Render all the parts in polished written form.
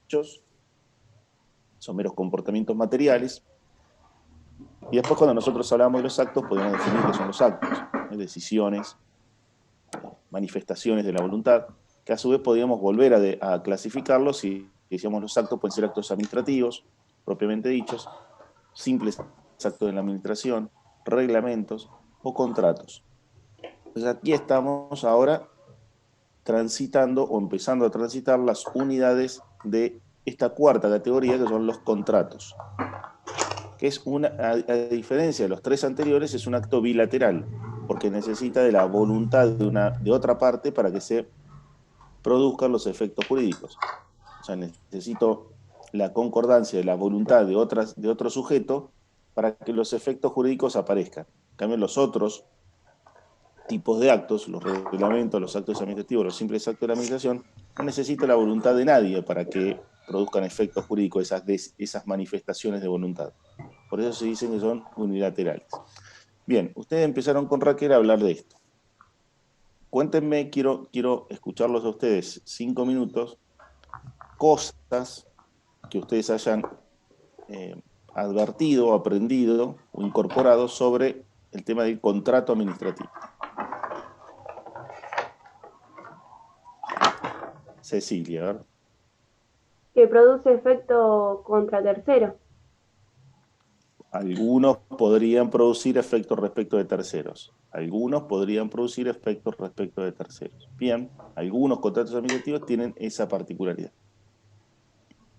hechos, son meros comportamientos materiales. Y después cuando nosotros hablamos de los actos, podemos definir qué son los actos, decisiones, manifestaciones de la voluntad, que a su vez podríamos volver a clasificarlos y decíamos los actos pueden ser actos administrativos, propiamente dichos, simples actos de la administración, reglamentos o contratos. Entonces aquí estamos ahora transitando o empezando a transitar las unidades de esta cuarta categoría que son los contratos, que es a diferencia de los tres anteriores, es un acto bilateral, porque necesita de la voluntad de otra parte para que se produzcan los efectos jurídicos. O sea, necesito la concordancia de la voluntad de otro sujeto para que los efectos jurídicos aparezcan. En cambio, los otros tipos de actos, los reglamentos, los actos administrativos, los simples actos de la administración, no necesita la voluntad de nadie para que produzcan efectos jurídicos, esas manifestaciones de voluntad. Por eso se dicen que son unilaterales. Bien, ustedes empezaron con Raquel a hablar de esto. Cuéntenme, quiero escucharlos a ustedes 5 minutos, cosas que ustedes hayan eh, advertido, aprendido o incorporado sobre el tema del contrato administrativo. Cecilia, a ver. Que produce efecto contra tercero. Algunos podrían producir efectos respecto de terceros. Algunos podrían producir efectos respecto de terceros. Bien, algunos contratos administrativos tienen esa particularidad.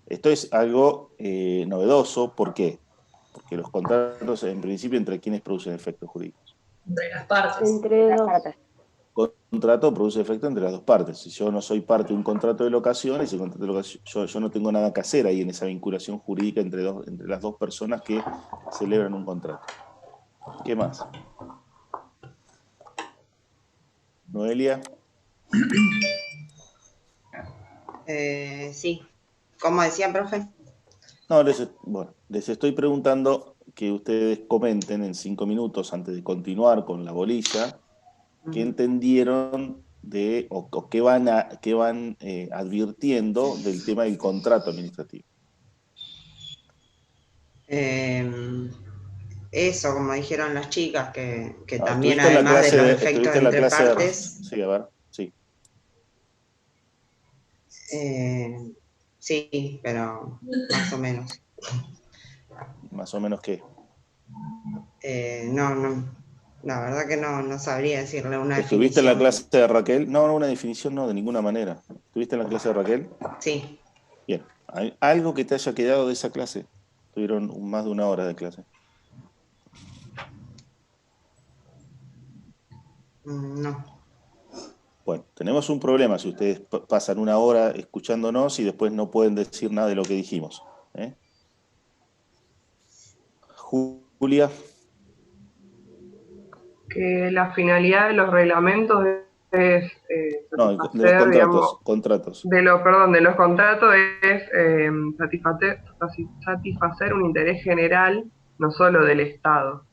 Esto es algo novedoso. ¿Por qué? Porque los contratos, en principio, entre quienes producen efectos jurídicos. Entre las partes. Entre dos. Contrato produce efecto entre las dos partes. Si yo no soy parte de un contrato de locación, ese contrato de locación, yo no tengo nada que hacer ahí en esa vinculación jurídica entre las dos personas que celebran un contrato. ¿Qué más? Noelia. Sí. ¿Cómo decía, profe? No, les estoy preguntando que ustedes comenten en 5 minutos antes de continuar con la bolilla, qué entendieron o qué van advirtiendo del tema del contrato administrativo. Eso, como dijeron las chicas, que también Estuviste en la además de clase los efectos estuviste en la entre clase de, partes, sí, a ver, sí. sí, pero más o menos. Más o menos qué. No, la verdad que no sabría decirle una ¿Estuviste en la definición. clase de Raquel? No, una definición no, de ninguna manera. ¿Estuviste en la clase de Raquel? Sí. Bien. ¿Hay algo que te haya quedado de esa clase? Tuvieron más de una hora de clase. No. Bueno, tenemos un problema si ustedes pasan una hora escuchándonos y después no pueden decir nada de lo que dijimos. ¿Eh? Julia. Que la finalidad de los reglamentos es No, de los satisfacer, digamos, contratos. de los contratos es satisfacer un interés general, no solo del Estado,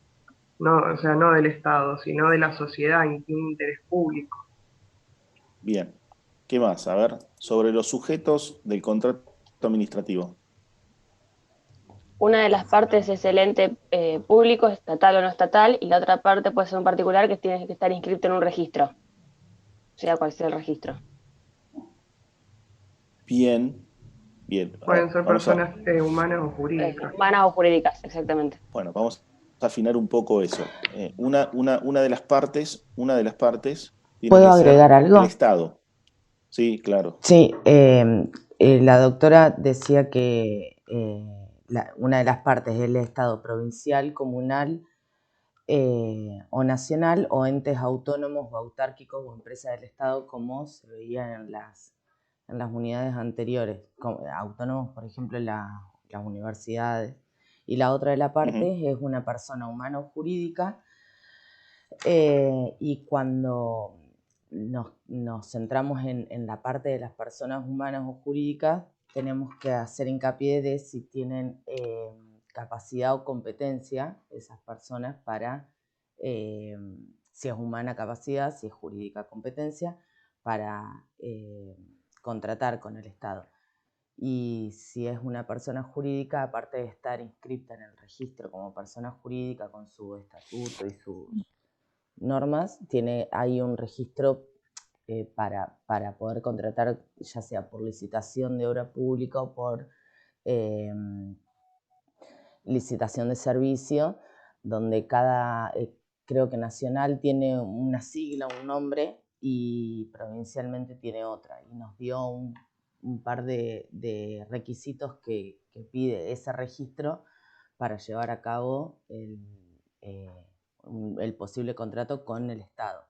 no, o sea, no del Estado, sino de la sociedad, un interés público. Bien. ¿Qué más? A ver, sobre los sujetos del contrato administrativo. Una de las partes es el ente público, estatal o no estatal, y la otra parte puede ser un particular que tiene que estar inscrito en un registro, sea cual sea el registro. Bien, bien. A Pueden ver, ser personas humanas o jurídicas. Humanas o jurídicas, exactamente. bueno, vamos a afinar un poco eso. Una de las partes tiene ¿Puedo que ser agregar el algo? Estado. Sí, claro. Sí, la doctora decía que una de las partes es el Estado provincial, comunal o nacional o entes autónomos o autárquicos o empresas del Estado, como se veía en las unidades anteriores, autónomos, por ejemplo, en las universidades. Y la otra de la parte es una persona humana o jurídica, y cuando nos centramos en la parte de las personas humanas o jurídicas, tenemos que hacer hincapié de si tienen capacidad o competencia esas personas para, si es humana capacidad, si es jurídica competencia, para contratar con el Estado. y si es una persona jurídica, aparte de estar inscrita en el registro como persona jurídica con su estatuto y sus normas, tiene ahí un registro para poder contratar, ya sea por licitación de obra pública o por licitación de servicio, donde creo que nacional tiene una sigla, un nombre, y provincialmente tiene otra. Y nos dio un par de requisitos que pide ese registro para llevar a cabo el posible contrato con el Estado.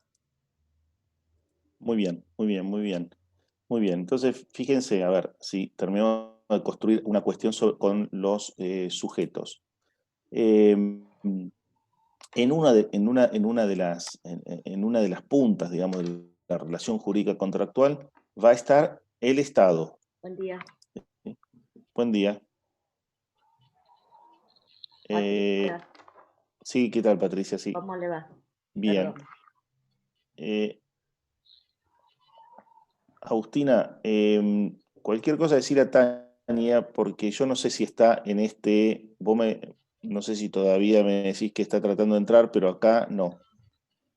Muy bien, muy bien, muy bien. Muy bien, entonces fíjense, a ver, si terminamos de construir una cuestión con los sujetos. En una de las puntas, digamos, de la relación jurídica contractual, va a estar el Estado. Buen día. ¿Sí? Buen día. Patricia, Sí, ¿qué tal, Patricia? Sí. ¿cómo le va? Bien. Perdón. Agustina, cualquier cosa decir a Tania, porque yo no sé si está en no sé si todavía me decís que está tratando de entrar, pero acá no.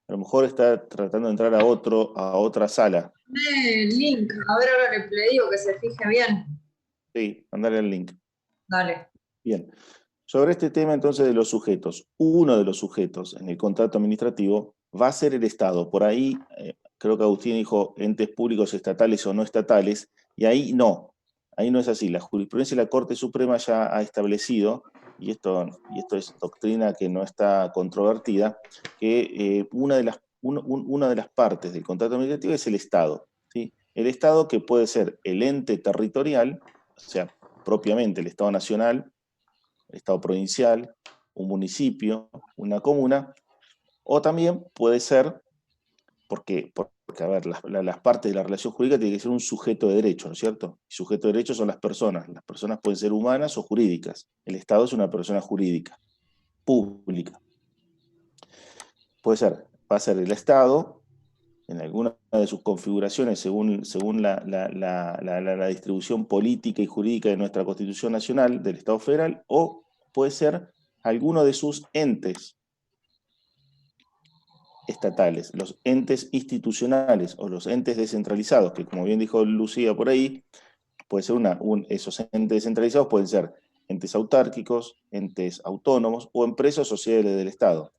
A lo mejor está tratando de entrar a otra sala. El link, a ver, ahora le digo que se fije bien. Sí, mandale el link. Dale. Bien. Sobre este tema entonces de los sujetos, uno de los sujetos en el contrato administrativo va a ser el Estado. Por ahí, creo que Agustín dijo entes públicos estatales o no estatales, y ahí no es así. La jurisprudencia de la Corte Suprema ya ha establecido, y esto es doctrina que no está controvertida, que una de las partes del contrato administrativo es el Estado, ¿sí? El Estado, que puede ser el ente territorial, o sea, propiamente el Estado nacional, el Estado provincial, un municipio, una comuna, o también puede ser, porque a ver, las partes de la relación jurídica tienen que ser un sujeto de derecho, ¿no es cierto? Y sujeto de derecho son las personas pueden ser humanas o jurídicas, el Estado es una persona jurídica, pública. Va a ser el Estado, en alguna de sus configuraciones, según la distribución política y jurídica de nuestra Constitución Nacional, del Estado Federal, o puede ser alguno de sus entes estatales, los entes institucionales o los entes descentralizados, que como bien dijo Lucía por ahí, puede ser esos entes descentralizados pueden ser entes autárquicos, entes autónomos o empresas o sociedades del Estado.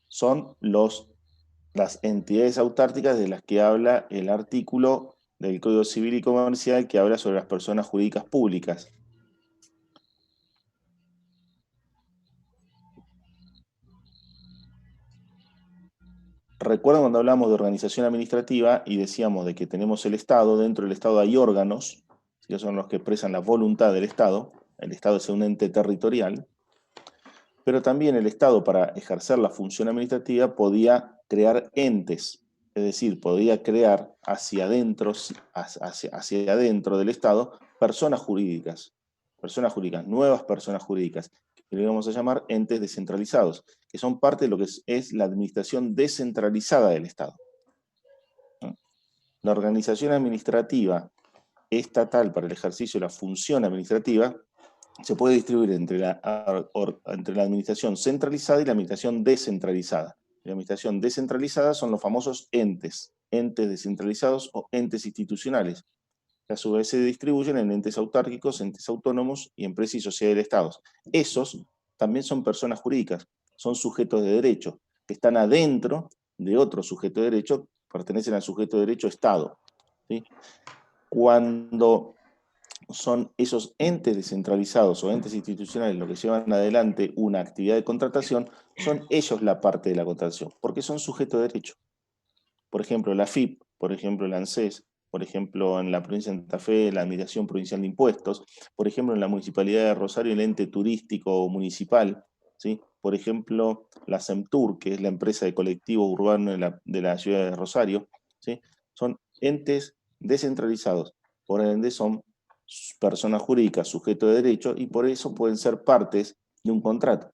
Son las entidades autárquicas de las que habla el artículo del Código Civil y Comercial que habla sobre las personas jurídicas públicas. Recuerdan cuando hablamos de organización administrativa y decíamos de que tenemos el Estado, dentro del Estado hay órganos, que son los que expresan la voluntad del Estado, el Estado es un ente territorial, pero también el Estado, para ejercer la función administrativa, podía crear entes, es decir, podía crear hacia adentro del Estado personas jurídicas, nuevas personas jurídicas, que le vamos a llamar entes descentralizados, que son parte de lo que es la administración descentralizada del Estado. La organización administrativa estatal para el ejercicio de la función administrativa se puede distribuir entre la administración centralizada y la administración descentralizada. La administración descentralizada son los famosos entes descentralizados o entes institucionales, que a su vez se distribuyen en entes autárquicos, entes autónomos y empresas y sociedades de estados. Esos también son personas jurídicas, son sujetos de derecho, que están adentro de otro sujeto de derecho, pertenecen al sujeto de derecho Estado. ¿Sí? Cuando son esos entes descentralizados o entes institucionales los que llevan adelante una actividad de contratación, son ellos la parte de la contratación, porque son sujetos de derecho. Por ejemplo, la AFIP, por ejemplo, la ANSES, por ejemplo, en la provincia de Santa Fe, la Administración Provincial de Impuestos, por ejemplo, en la Municipalidad de Rosario, el ente turístico municipal, ¿sí? Por ejemplo, la CEMTUR, que es la empresa de colectivo urbano de la ciudad de Rosario, ¿sí? Son entes descentralizados, por ende son personas jurídicas, sujetos de derecho, y por eso pueden ser partes de un contrato.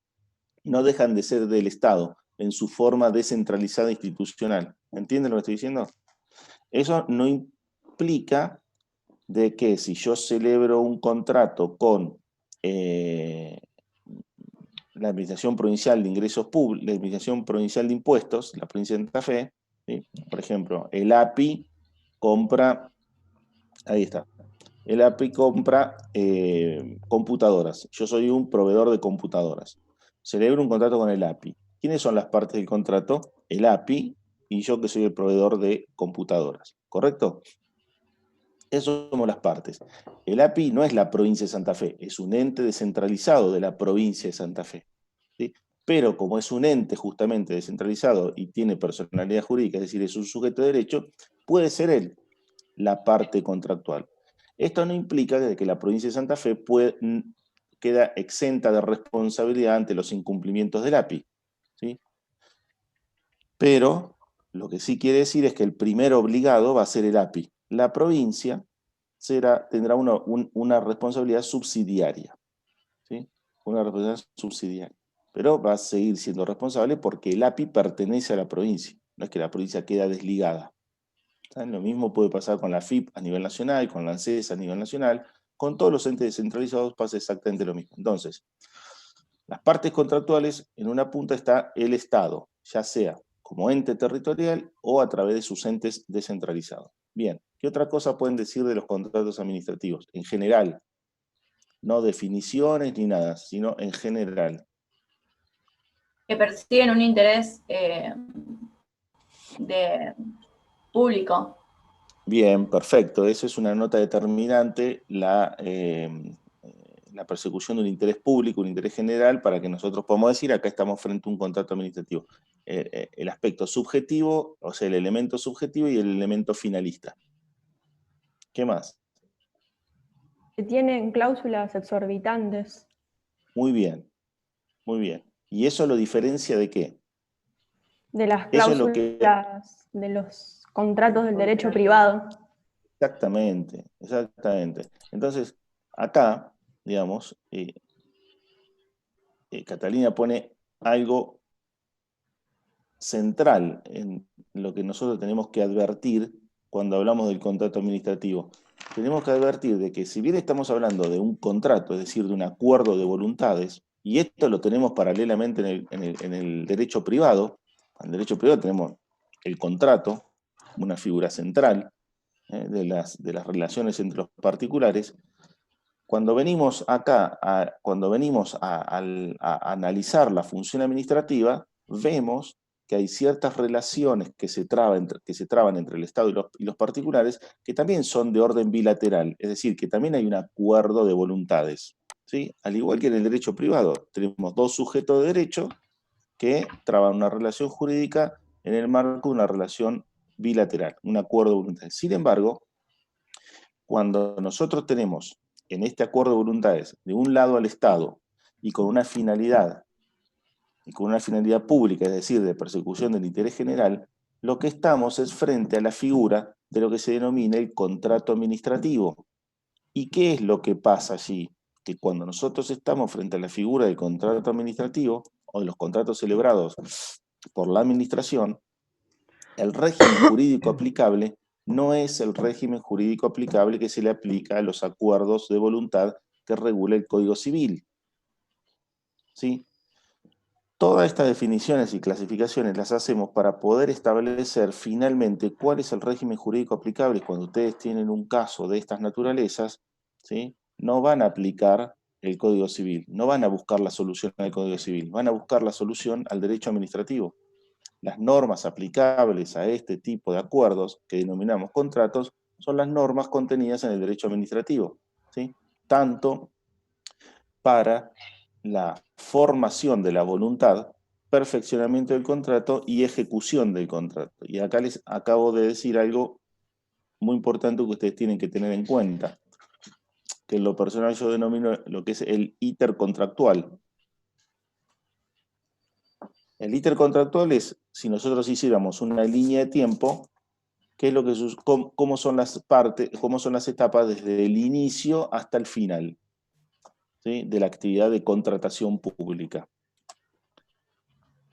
No dejan de ser del Estado en su forma descentralizada institucional. ¿Entienden lo que estoy diciendo? Eso no implica de que si yo celebro un contrato con la Administración Provincial de Ingresos Públicos, la Administración Provincial de Impuestos, la provincia de Santa Fe, ¿sí? Por ejemplo, el API compra, ahí está, el API compra computadoras. Yo soy un proveedor de computadoras. Celebro un contrato con el API. ¿Quiénes son las partes del contrato? El API y yo que soy el proveedor de computadoras. ¿Correcto? Esas somos las partes. El API no es la provincia de Santa Fe, es un ente descentralizado de la provincia de Santa Fe. ¿Sí? Pero como es un ente justamente descentralizado y tiene personalidad jurídica, es decir, es un sujeto de derecho, puede ser él la parte contractual. Esto no implica que la provincia de Santa Fe queda exenta de responsabilidad ante los incumplimientos del API. ¿Sí? Pero lo que sí quiere decir es que el primer obligado va a ser el API. La provincia tendrá una responsabilidad subsidiaria. ¿Sí? Una responsabilidad subsidiaria. Pero va a seguir siendo responsable porque el API pertenece a la provincia. No es que la provincia queda desligada. Lo mismo puede pasar con la FIP a nivel nacional, con la ANSES a nivel nacional, con todos los entes descentralizados pasa exactamente lo mismo. Entonces, las partes contractuales, en una punta está el Estado, ya sea como ente territorial o a través de sus entes descentralizados. Bien, ¿qué otra cosa pueden decir de los contratos administrativos? En general, no definiciones ni nada, sino en general. Que persiguen un interés público. Bien, perfecto. Eso es una nota determinante, la persecución de un interés público, un interés general, para que nosotros podamos decir, acá estamos frente a un contrato administrativo. El aspecto subjetivo, o sea, el elemento subjetivo y el elemento finalista. ¿Qué más? Que tienen cláusulas exorbitantes. Muy bien, muy bien. ¿Y eso lo diferencia de qué? De las Eso es cláusulas lo que... de los contratos del derecho privado. Exactamente, exactamente. Entonces, acá, digamos, Catalina pone algo central en lo que nosotros tenemos que advertir cuando hablamos del contrato administrativo. Tenemos que advertir de que si bien estamos hablando de un contrato, es decir, de un acuerdo de voluntades, y esto lo tenemos paralelamente en el derecho privado, en el derecho privado tenemos el contrato, una figura central de las relaciones entre los particulares. Cuando venimos acá, cuando venimos a analizar la función administrativa, vemos que hay ciertas relaciones que se traban entre el Estado y los particulares que también son de orden bilateral, es decir, que también hay un acuerdo de voluntades. ¿Sí? Al igual que en el derecho privado, tenemos dos sujetos de derecho que traban una relación jurídica en el marco de una relación bilateral, un acuerdo de voluntades. Sin embargo, cuando nosotros tenemos en este acuerdo de voluntades de un lado al Estado y con una finalidad pública, es decir, de persecución del interés general, lo que estamos es frente a la figura de lo que se denomina el contrato administrativo. ¿Y qué es lo que pasa allí? Que cuando nosotros estamos frente a la figura del contrato administrativo o de los contratos celebrados por la administración, el régimen jurídico aplicable no es el régimen jurídico aplicable que se le aplica a los acuerdos de voluntad que regula el Código Civil. ¿Sí? Todas estas definiciones y clasificaciones las hacemos para poder establecer finalmente cuál es el régimen jurídico aplicable. Cuando ustedes tienen un caso de estas naturalezas, ¿sí? No van a aplicar el Código Civil, no van a buscar la solución al Código Civil, van a buscar la solución al derecho administrativo. Las normas aplicables a este tipo de acuerdos, que denominamos contratos, son las normas contenidas en el derecho administrativo, ¿sí? Tanto para la formación de la voluntad, perfeccionamiento del contrato y ejecución del contrato. Y acá les acabo de decir algo muy importante que ustedes tienen que tener en cuenta, que en lo personal yo denomino lo que es el íter contractual. El íter contractual es, si nosotros hiciéramos una línea de tiempo, qué es lo que cómo son las partes, cómo son las etapas desde el inicio hasta el final, ¿sí? De la actividad de contratación pública.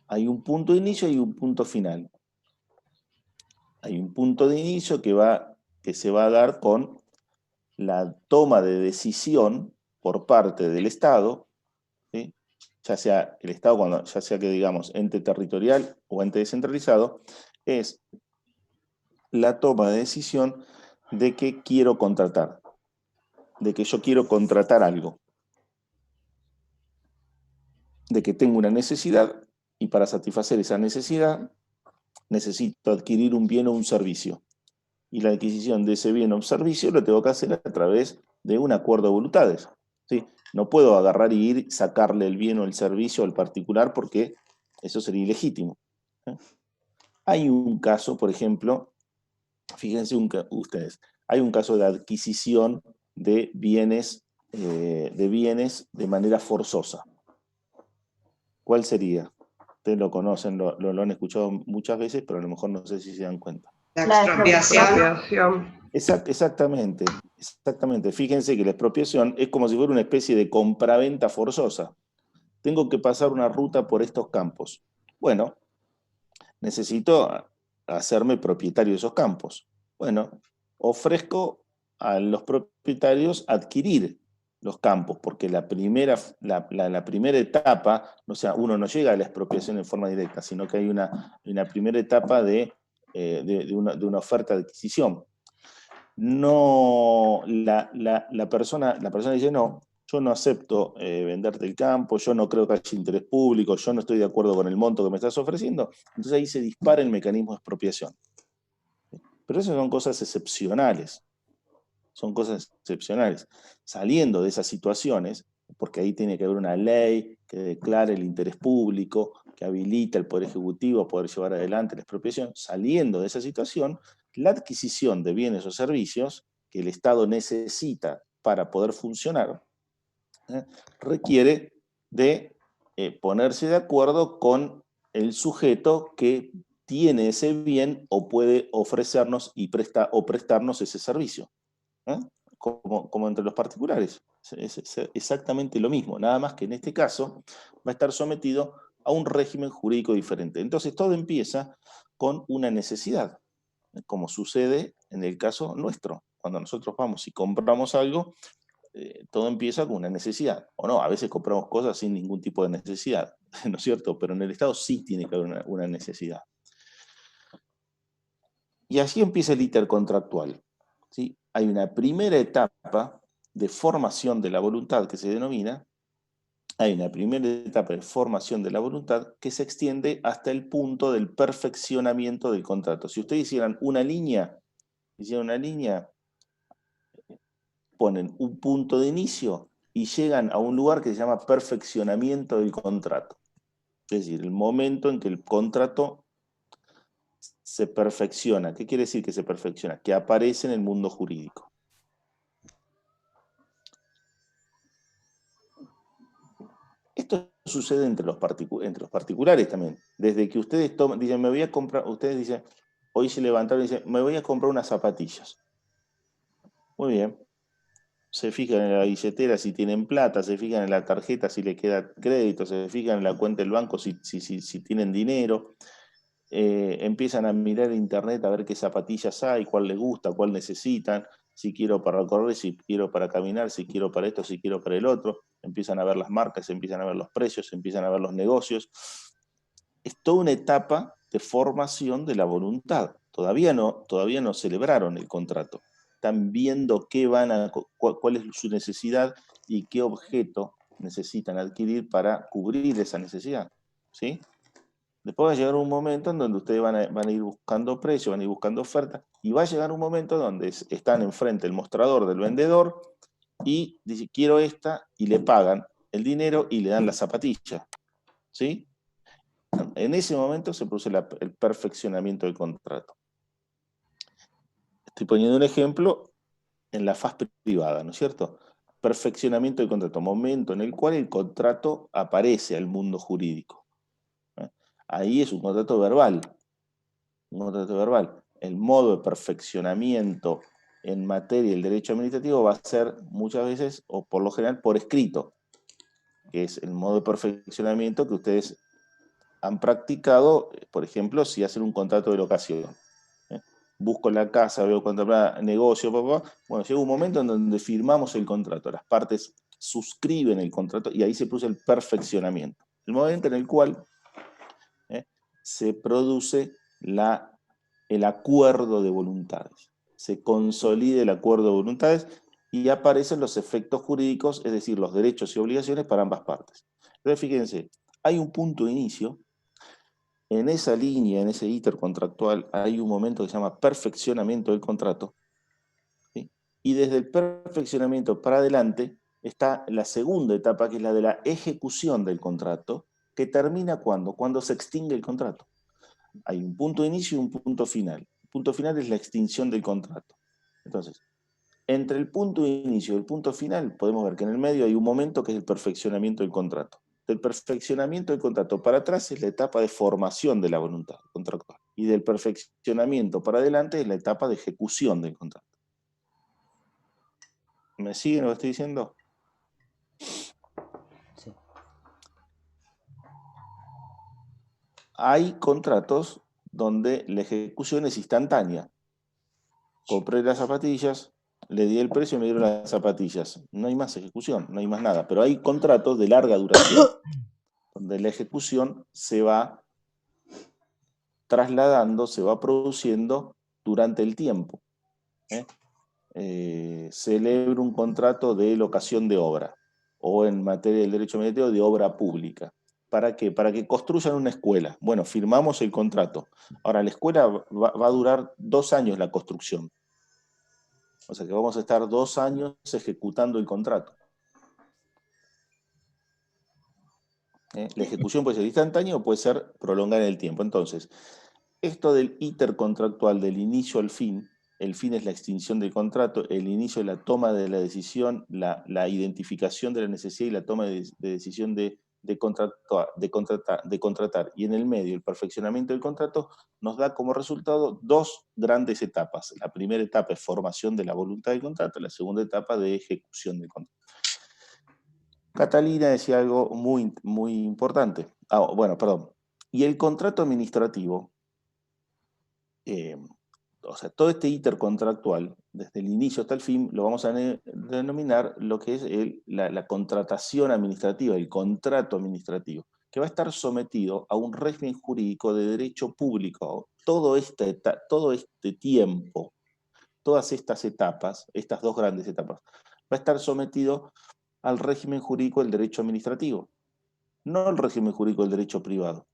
Hay un punto de inicio y un punto final. Hay un punto de inicio que se va a dar con la toma de decisión por parte del Estado, ¿sí? Ya sea el Estado, ya sea que digamos ente territorial o ente descentralizado, es la toma de decisión de que quiero contratar, de que yo quiero contratar algo, de que tengo una necesidad y para satisfacer esa necesidad necesito adquirir un bien o un servicio. Y la adquisición de ese bien o servicio lo tengo que hacer a través de un acuerdo de voluntades, ¿sí? No puedo agarrar y ir, sacarle el bien o el servicio al particular porque eso sería ilegítimo. Hay un caso, por ejemplo, fíjense ustedes, hay un caso de adquisición de bienes de manera forzosa. ¿Cuál sería? Ustedes lo conocen, lo han escuchado muchas veces, pero a lo mejor no sé si se dan cuenta. La La expropiación. Expropiación. Exactamente. Fíjense que la expropiación es como si fuera una especie de compraventa forzosa. Tengo que pasar una ruta por estos campos. Bueno, necesito hacerme propietario de esos campos. Bueno, ofrezco a los propietarios adquirir los campos, porque la primera etapa, o sea, uno no llega a la expropiación en forma directa, sino que hay una primera etapa de una oferta de adquisición. No, la persona dice, no, yo no acepto venderte el campo, yo no creo que haya interés público, yo no estoy de acuerdo con el monto que me estás ofreciendo, entonces ahí se dispara el mecanismo de expropiación. Pero esas son cosas excepcionales, Saliendo de esas situaciones, porque ahí tiene que haber una ley que declare el interés público, que habilita al Poder Ejecutivo a poder llevar adelante la expropiación, saliendo de esa situación, la adquisición de bienes o servicios que el Estado necesita para poder funcionar, requiere de ponerse de acuerdo con el sujeto que tiene ese bien o puede ofrecernos o prestarnos ese servicio. Como entre los particulares. Es exactamente lo mismo, nada más que en este caso va a estar sometido a un régimen jurídico diferente. Entonces todo empieza con una necesidad, como sucede en el caso nuestro. Cuando nosotros vamos y compramos algo, todo empieza con una necesidad. O no, a veces compramos cosas sin ningún tipo de necesidad, ¿no es cierto? Pero en el Estado sí tiene que haber una necesidad. Y así empieza el intercontractual, ¿sí? Hay una primera etapa de formación de la voluntad que se denomina, hay una primera etapa de formación de la voluntad que se extiende hasta el punto del perfeccionamiento del contrato. Si ustedes hicieran una línea, ponen un punto de inicio y llegan a un lugar que se llama perfeccionamiento del contrato. Es decir, el momento en que el contrato se perfecciona. ¿Qué quiere decir que se perfecciona? Que aparece en el mundo jurídico. Esto sucede entre los particulares también. Desde que ustedes dicen, me voy a comprar, ustedes dicen, hoy se levantaron y dicen, me voy a comprar unas zapatillas. Muy bien. Se fijan en la billetera si tienen plata, se fijan en la tarjeta si le queda crédito, se fijan en la cuenta del banco si tienen dinero. Empiezan a mirar internet a ver qué zapatillas hay, cuál les gusta, cuál necesitan, si quiero para correr, si quiero para caminar, si quiero para esto, si quiero para el otro. Empiezan a ver las marcas, empiezan a ver los precios, empiezan a ver los negocios. Es toda una etapa de formación de la voluntad. Todavía no celebraron el contrato. Están viendo cuál es su necesidad y qué objeto necesitan adquirir para cubrir esa necesidad. ¿Sí? Después va a llegar un momento en donde ustedes van a ir buscando precios, van a ir buscando ofertas, y va a llegar un momento donde están enfrente del mostrador del vendedor y dice, quiero esta, y le pagan el dinero y le dan la zapatilla. ¿Sí? En ese momento se produce el perfeccionamiento del contrato. Estoy poniendo un ejemplo en la faz privada, ¿no es cierto? Perfeccionamiento del contrato, momento en el cual el contrato aparece al mundo jurídico. Ahí es un contrato verbal. El modo de perfeccionamiento en materia del derecho administrativo va a ser muchas veces, o por lo general, por escrito, que es el modo de perfeccionamiento que ustedes han practicado, por ejemplo, si hacen un contrato de locación. busco la casa, veo cuánto plata, negocio, papá. Bueno, llega un momento en donde firmamos el contrato, las partes suscriben el contrato y ahí se produce el perfeccionamiento. El momento en el cual se produce el acuerdo de voluntades. Se consolida el acuerdo de voluntades y aparecen los efectos jurídicos, es decir, los derechos y obligaciones para ambas partes. Entonces, fíjense, hay un punto de inicio. En esa línea, en ese íter contractual, hay un momento que se llama perfeccionamiento del contrato, ¿sí? Y desde el perfeccionamiento para adelante está la segunda etapa, que es la de la ejecución del contrato, que termina ¿cuándo? Cuando se extingue el contrato. Hay un punto de inicio y un punto final. El punto final es la extinción del contrato. Entonces, entre el punto de inicio y el punto final, podemos ver que en el medio hay un momento que es el perfeccionamiento del contrato. Del perfeccionamiento del contrato para atrás es la etapa de formación de la voluntad contractual. Y del perfeccionamiento para adelante es la etapa de ejecución del contrato. ¿Me siguen lo que estoy diciendo? Sí. Hay contratos donde la ejecución es instantánea. Compré las zapatillas, le di el precio y me dieron las zapatillas. No hay más ejecución, no hay más nada. Pero hay contratos de larga duración, donde la ejecución se va trasladando, se va produciendo durante el tiempo. Celebro un contrato de locación de obra, o en materia del derecho administrativo de obra pública. ¿Para qué? Para que construyan una escuela. Bueno, firmamos el contrato. Ahora, la escuela va a durar 2 años la construcción. O sea que vamos a estar 2 años ejecutando el contrato. La ejecución puede ser instantánea o puede ser prolongada en el tiempo. Entonces, esto del íter contractual, del inicio al fin, el fin es la extinción del contrato, el inicio es la toma de la decisión, la identificación de la necesidad y la toma de decisión de contratar, y en el medio el perfeccionamiento del contrato, nos da como resultado 2 grandes etapas. La primera etapa es formación de la voluntad del contrato, la segunda etapa de ejecución del contrato. Catalina decía algo muy, muy importante. Y el contrato administrativo, o sea, todo este íter contractual, desde el inicio hasta el fin, lo vamos a denominar lo que es la contratación administrativa, el contrato administrativo, que va a estar sometido a un régimen jurídico de derecho público. Todo este tiempo, todas estas etapas, estas 2 grandes etapas, va a estar sometido al régimen jurídico del derecho administrativo, no al régimen jurídico del derecho privado.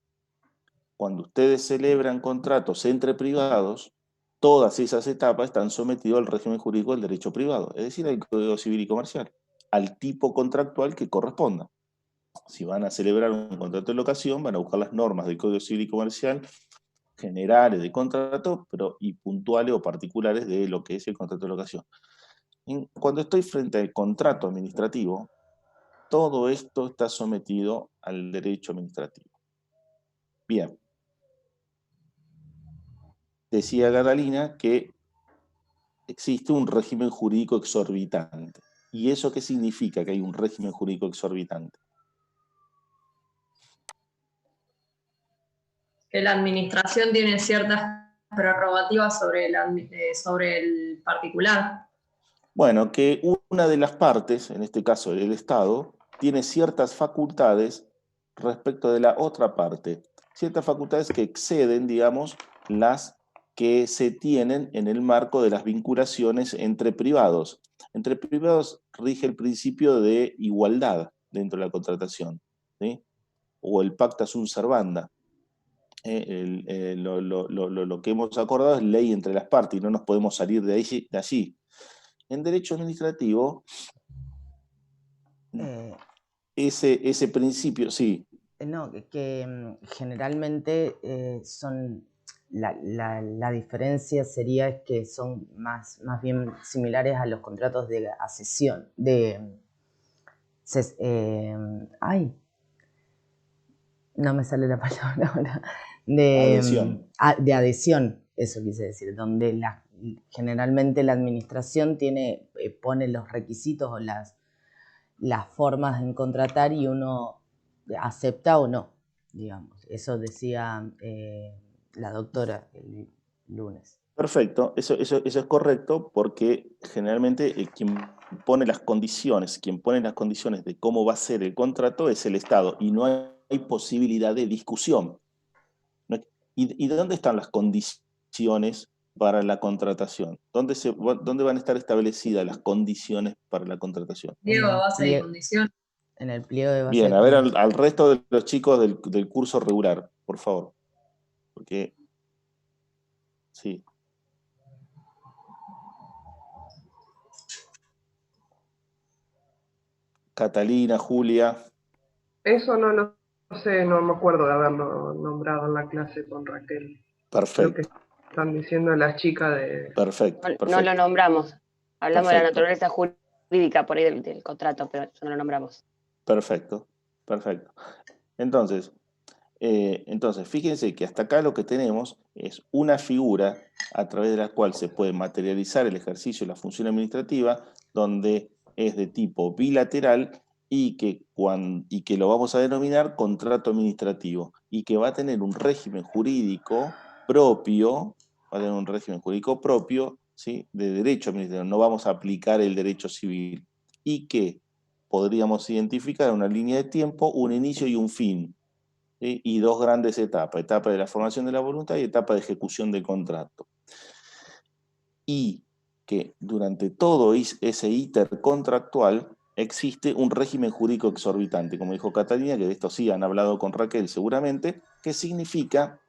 Cuando ustedes celebran contratos entre privados, todas esas etapas están sometidas al régimen jurídico del derecho privado, es decir, al Código Civil y Comercial, al tipo contractual que corresponda. Si van a celebrar un contrato de locación, van a buscar las normas del Código Civil y Comercial generales de contrato, y puntuales o particulares de lo que es el contrato de locación. Cuando estoy frente al contrato administrativo, todo esto está sometido al derecho administrativo. Bien. Decía Catalina que existe un régimen jurídico exorbitante. ¿Y eso qué significa que hay un régimen jurídico exorbitante? Que la administración tiene ciertas prerrogativas sobre el particular. Bueno, que una de las partes, en este caso el Estado, tiene ciertas facultades respecto de la otra parte. Ciertas facultades que exceden, digamos, las que se tienen en el marco de las vinculaciones entre privados. Entre privados rige el principio de igualdad dentro de la contratación, ¿sí? O el pacta sunt servanda. Lo que hemos acordado es ley entre las partes y no nos podemos salir de allí. En derecho administrativo, ese principio, sí. No, que generalmente son la diferencia sería es que son más bien similares a los contratos de accesión, no me sale la palabra ahora, de adhesión, eso quise decir, donde generalmente la administración pone los requisitos o las formas en contratar y uno acepta o no, digamos. Eso decía la doctora el lunes. Perfecto, eso es correcto porque generalmente quien pone las condiciones de cómo va a ser el contrato es el Estado y no hay posibilidad de discusión. ¿Y de dónde están las condiciones para la contratación? ¿Dónde van a estar establecidas las condiciones para la contratación? Diego, a base de condición. En el pliego de base Bien, de a ver condiciones. al resto de los chicos del curso regular, por favor. Porque, sí. Catalina, Julia. Eso no lo sé, no me acuerdo de haberlo nombrado en la clase con Raquel. Perfecto. Lo que están diciendo las chicas de... Perfecto, No, perfecto. no lo nombramos. Hablamos de la Perfecto. naturaleza jurídica por ahí del contrato, pero no lo nombramos. Perfecto, perfecto. Entonces, fíjense que hasta acá lo que tenemos es una figura a través de la cual se puede materializar el ejercicio de la función administrativa, donde es de tipo bilateral y que lo vamos a denominar contrato administrativo, y que va a tener un régimen jurídico propio, ¿sí?, de derecho administrativo. No vamos a aplicar el derecho civil, y que podríamos identificar una línea de tiempo, un inicio y un fin. ¿Sí? Y dos grandes etapas: etapa de la formación de la voluntad y etapa de ejecución del contrato. Y que durante todo ese íter contractual existe un régimen jurídico exorbitante, como dijo Catalina, que de esto sí han hablado con Raquel seguramente, que significa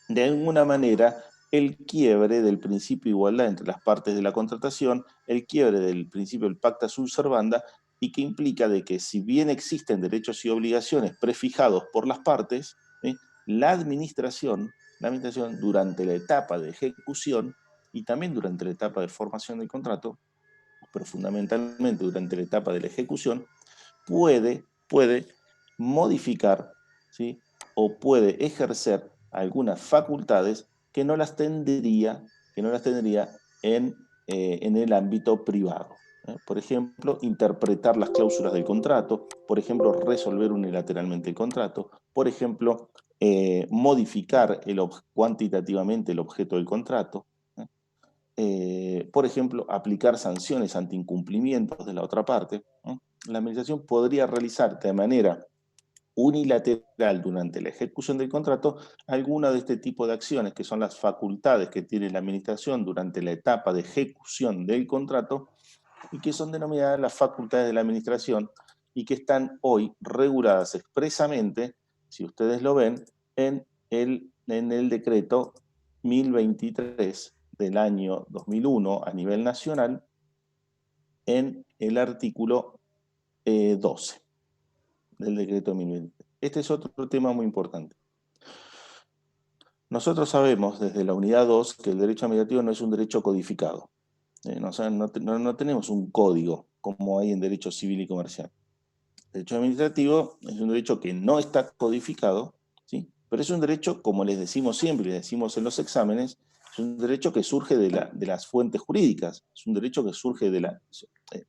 de alguna manera el quiebre del principio de igualdad entre las partes de la contratación, el quiebre del principio del pacta sunt servanda, y que implica de que si bien existen derechos y obligaciones prefijados por las partes, ¿sí?, la administración durante la etapa de ejecución y también durante la etapa de formación del contrato, pero fundamentalmente durante la etapa de la ejecución, puede modificar, ¿sí?, o puede ejercer algunas facultades que no las tendría en el ámbito privado. Por ejemplo, interpretar las cláusulas del contrato, por ejemplo, resolver unilateralmente el contrato, por ejemplo, modificar cuantitativamente el objeto del contrato, por ejemplo, aplicar sanciones ante incumplimientos de la otra parte. La administración podría realizar de manera unilateral durante la ejecución del contrato alguna de este tipo de acciones, que son las facultades que tiene la administración durante la etapa de ejecución del contrato, y que son denominadas las facultades de la administración, y que están hoy reguladas expresamente, si ustedes lo ven, en el decreto 1023 del año 2001 a nivel nacional, en el artículo 12 del decreto 1023. Este es otro tema muy importante. Nosotros sabemos desde la unidad 2 que el derecho administrativo no es un derecho codificado. No tenemos un código como hay en derecho civil y comercial. El derecho administrativo es un derecho que no está codificado, ¿sí?, pero es un derecho, como les decimos siempre, les decimos en los exámenes, es un derecho que surge de las fuentes jurídicas, es un derecho que surge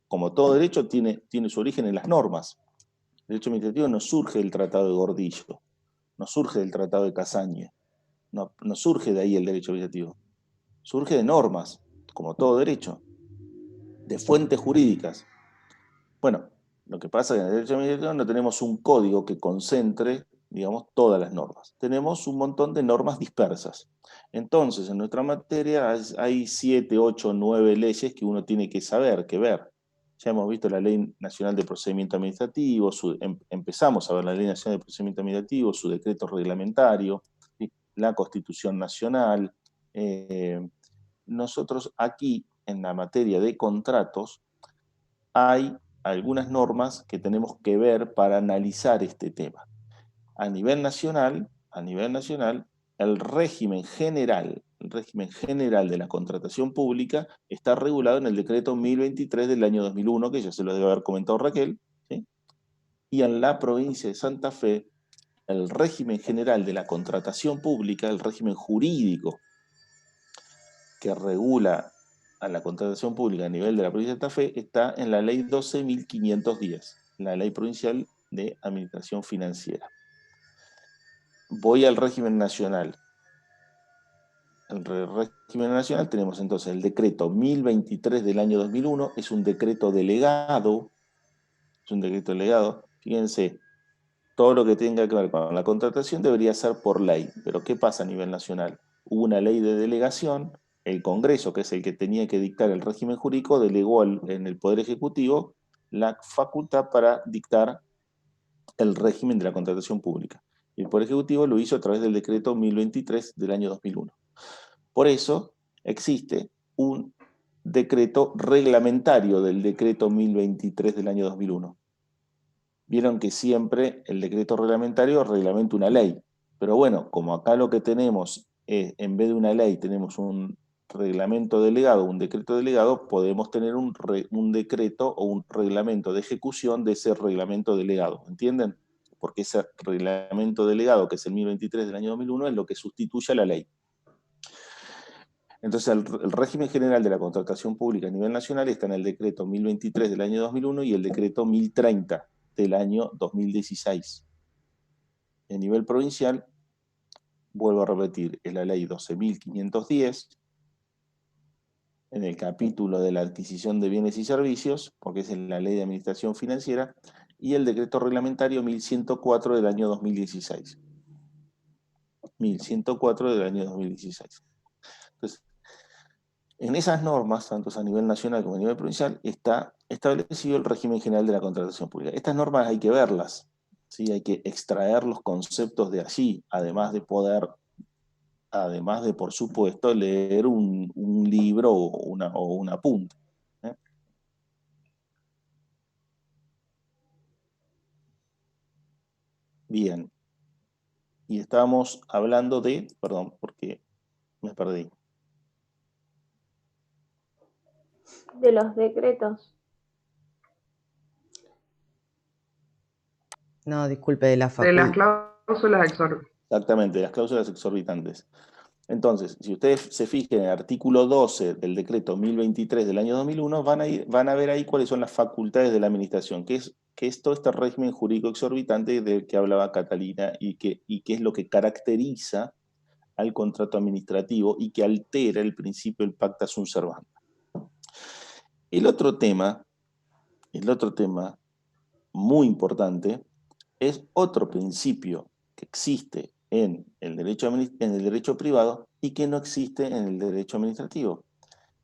como todo derecho tiene su origen en las normas. El derecho administrativo no surge del Tratado de Gordillo, no surge del Tratado de Casaña, no surge de ahí el derecho administrativo, surge de normas, como todo derecho, de fuentes jurídicas. Bueno, lo que pasa es que en el derecho administrativo no tenemos un código que concentre, digamos, todas las normas. Tenemos un montón de normas dispersas. Entonces, en nuestra materia hay 7, 8, 9 leyes que uno tiene que saber, que ver. Ya hemos visto la Ley Nacional de Procedimiento Administrativo, empezamos a ver la Ley Nacional de Procedimiento Administrativo, su decreto reglamentario, ¿sí?, la Constitución Nacional. Nosotros aquí, en la materia de contratos, hay algunas normas que tenemos que ver para analizar este tema. A nivel nacional, el régimen general de la contratación pública está regulado en el decreto 1023 del año 2001, que ya se lo debe haber comentado Raquel, ¿sí? Y en la provincia de Santa Fe, el régimen general de la contratación pública, el régimen jurídico que regula a la contratación pública a nivel de la provincia de Santa Fe, está en la ley 12.510, la ley provincial de administración financiera. Voy al régimen nacional. el régimen nacional tenemos entonces el decreto 1023 del año 2001, es un decreto delegado, fíjense, todo lo que tenga que ver con la contratación debería ser por ley, pero ¿qué pasa a nivel nacional? Hubo una ley de delegación, el Congreso, que es el que tenía que dictar el régimen jurídico, delegó en el Poder Ejecutivo la facultad para dictar el régimen de la contratación pública. Y el Poder Ejecutivo lo hizo a través del decreto 1023 del año 2001. Por eso existe un decreto reglamentario del decreto 1023 del año 2001. Vieron que siempre el decreto reglamentario reglamenta una ley. Pero bueno, como acá lo que tenemos es, en vez de una ley, tenemos un reglamento delegado, un decreto delegado, podemos tener un decreto o un reglamento de ejecución de ese reglamento delegado. ¿Entienden? Porque ese reglamento delegado, que es el 1023 del año 2001, es lo que sustituye a la ley. Entonces, el régimen general de la contratación pública a nivel nacional está en el decreto 1023 del año 2001 y el decreto 1030 del año 2016. A nivel provincial, vuelvo a repetir, es la ley 12.510, en el capítulo de la adquisición de bienes y servicios, porque es en la ley de administración financiera, y el decreto reglamentario 1104 del año 2016. 1104 del año 2016. Entonces, en esas normas, tanto a nivel nacional como a nivel provincial, está establecido el régimen general de la contratación pública. Estas normas hay que verlas, ¿sí? Hay que extraer los conceptos de allí, además de, por supuesto, leer un libro o un apunte. Bien. Y estábamos hablando de, perdón, porque me perdí. De los decretos. No, disculpe, de la De las facultad. cláusulas exorbitantes. Exactamente, las cláusulas exorbitantes. Entonces, si ustedes se fijan en el artículo 12 del decreto 1023 del año 2001, van a ver ahí cuáles son las facultades de la administración, que es todo este régimen jurídico exorbitante del que hablaba Catalina y qué es lo que caracteriza al contrato administrativo y que altera el principio del pacta sunt servanda. El otro tema muy importante es otro principio que existe en el derecho privado y que no existe en el derecho administrativo.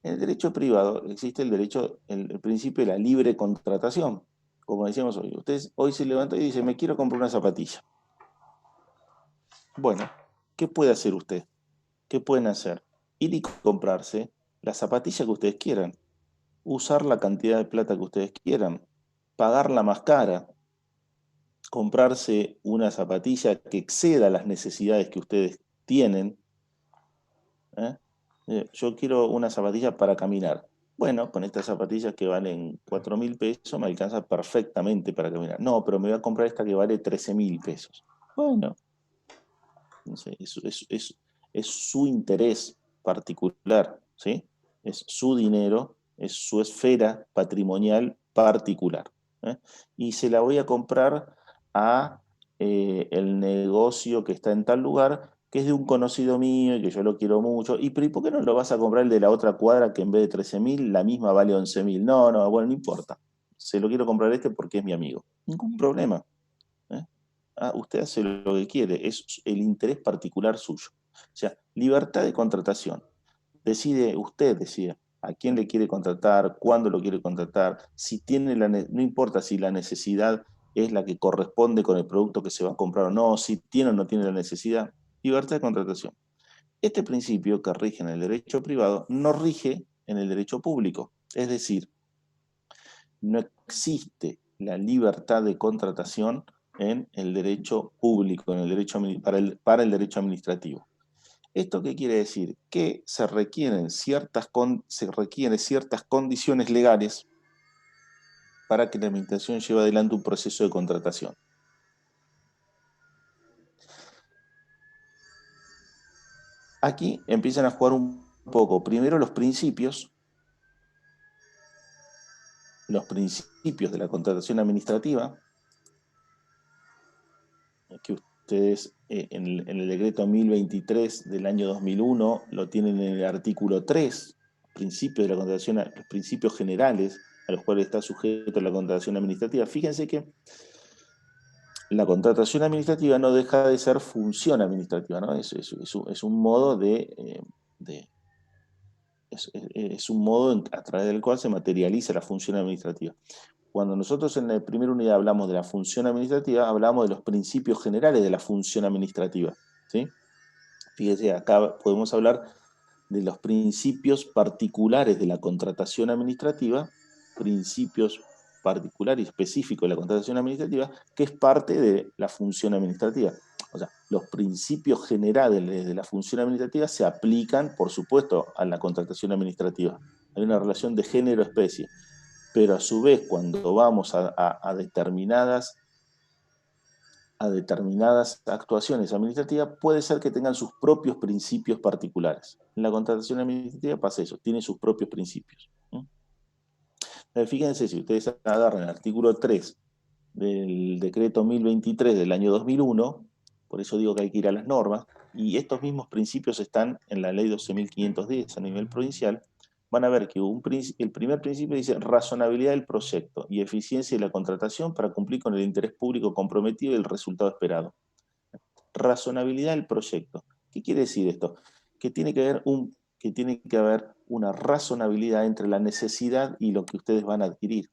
En el derecho privado existe el principio de la libre contratación. Como decíamos hoy, usted hoy se levanta y dice, me quiero comprar una zapatilla. Bueno, ¿qué puede hacer usted? ¿Qué pueden hacer? Ir y comprarse la zapatilla que ustedes quieran, usar la cantidad de plata que ustedes quieran, pagarla más cara, comprarse una zapatilla que exceda las necesidades que ustedes tienen. Yo quiero una zapatilla para caminar. Bueno, con estas zapatillas que valen 4.000 pesos me alcanza perfectamente para caminar. No, pero me voy a comprar esta que vale 13.000 pesos. Bueno, no sé, es su interés particular, ¿sí? Es su dinero, es su esfera patrimonial particular. Y se la voy a comprar a el negocio que está en tal lugar, que es de un conocido mío y que yo lo quiero mucho. ¿Y por qué no lo vas a comprar el de la otra cuadra que en vez de 13.000, la misma vale 11.000? No, bueno, no importa. Se lo quiero comprar porque es mi amigo. Ningún problema. Usted hace lo que quiere, es el interés particular suyo. O sea, libertad de contratación. Usted decide a quién le quiere contratar, cuándo lo quiere contratar, si tiene no importa si la necesidad es la que corresponde con el producto que se va a comprar o no, si tiene o no tiene la necesidad. Libertad de contratación. Este principio que rige en el derecho privado no rige en el derecho público. Es decir, no existe la libertad de contratación en el derecho público, para el derecho administrativo. ¿Esto qué quiere decir? Que se requieren ciertas condiciones legales para que la administración lleve adelante un proceso de contratación. Aquí empiezan a jugar un poco, primero los principios de la contratación administrativa, ustedes en el decreto 1023 del año 2001 lo tienen en el artículo 3, principios de la contratación, los principios generales a los cuales está sujeto la contratación administrativa. Fíjense que la contratación administrativa no deja de ser función administrativa, ¿no? Es un modo es un modo a través del cual se materializa la función administrativa. Cuando nosotros en la primera unidad hablamos de la función administrativa, hablamos de los principios generales de la función administrativa, ¿sí? Fíjense, acá podemos hablar de los principios particulares de la contratación administrativa, principios particulares y específicos de la contratación administrativa, que es parte de la función administrativa. O sea, los principios generales de la función administrativa se aplican, por supuesto, a la contratación administrativa. Hay una relación de género-especie. Pero a su vez, cuando vamos a determinadas actuaciones administrativas, puede ser que tengan sus propios principios particulares. En la contratación administrativa pasa eso, tiene sus propios principios. Fíjense, si ustedes agarran el artículo 3 del decreto 1023 del año 2001, por eso digo que hay que ir a las normas, y estos mismos principios están en la ley 12.510 a nivel provincial, van a ver que el primer principio dice razonabilidad del proyecto y eficiencia de la contratación para cumplir con el interés público comprometido y el resultado esperado. Razonabilidad del proyecto. ¿Qué quiere decir esto? Que tiene que haber una razonabilidad entre la necesidad y lo que ustedes van a adquirir.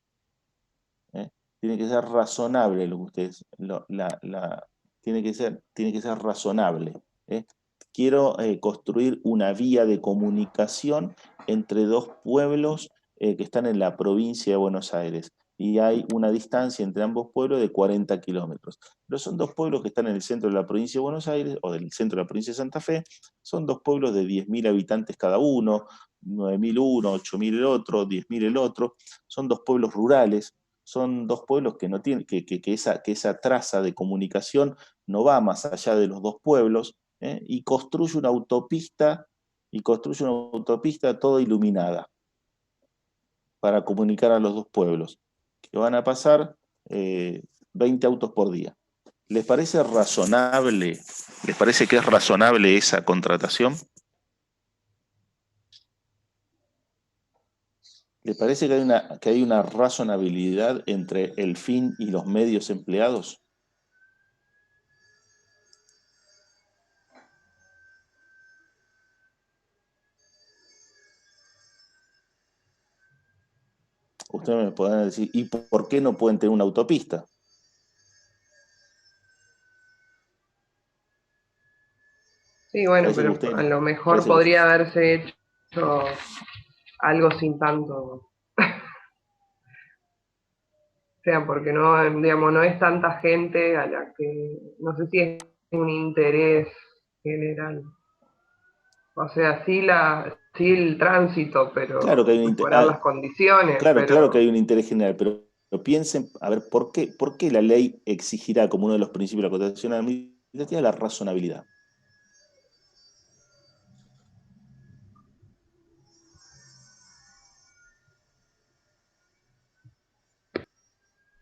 Tiene que ser razonable lo que ustedes... tiene que ser razonable. Quiero construir una vía de comunicación entre dos pueblos que están en la provincia de Buenos Aires. Y hay una distancia entre ambos pueblos de 40 kilómetros. Pero son dos pueblos que están en el centro de la provincia de Buenos Aires, o del centro de la provincia de Santa Fe. Son dos pueblos de 10.000 habitantes cada uno, 9.000 uno, 8.000 el otro, 10.000 el otro. Son dos pueblos rurales. Son dos pueblos que no tienen, que esa traza de comunicación no va más allá de los dos pueblos, y construye una autopista toda iluminada para comunicar a los dos pueblos, que van a pasar 20 autos por día. ¿Les parece razonable? ¿Les parece que es razonable esa contratación? ¿Les parece que hay una razonabilidad entre el fin y los medios empleados? Ustedes me podrán decir, ¿y por qué no pueden tener una autopista? Sí, bueno, Parece que pero usted- a lo mejor parece que- podría haberse hecho algo sin tanto. O sea, porque no, digamos, no es tanta gente a la que, no sé si es un interés general. O sea, sí el tránsito, pero Claro que hay un mejorar las condiciones, claro que hay un interés general, pero piensen, a ver, ¿por qué la ley exigirá como uno de los principios de la contratación administrativa la razonabilidad?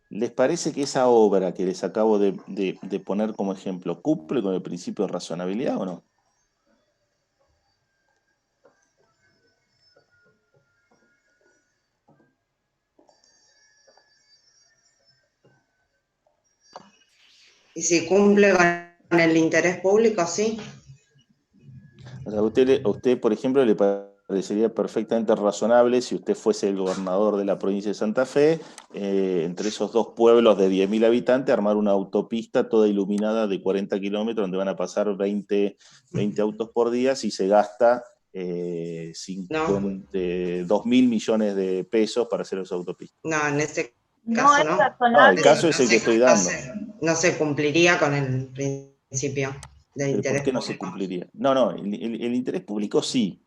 ¿Les parece que esa obra que les acabo de poner como ejemplo cumple con el principio de razonabilidad o no? Y si cumple con el interés público, sí. O sea, a usted, por ejemplo, le parecería perfectamente razonable si usted fuese el gobernador de la provincia de Santa Fe, entre esos dos pueblos de 10.000 habitantes, armar una autopista toda iluminada de 40 kilómetros donde van a pasar 20 autos por día si se gasta 2.000 millones de pesos para hacer esa autopista. No, en este No caso es no. razonable. El caso es el que estoy dando. No se cumpliría con el principio de ¿Pero interés por qué no se público. cumpliría? No, el interés público sí.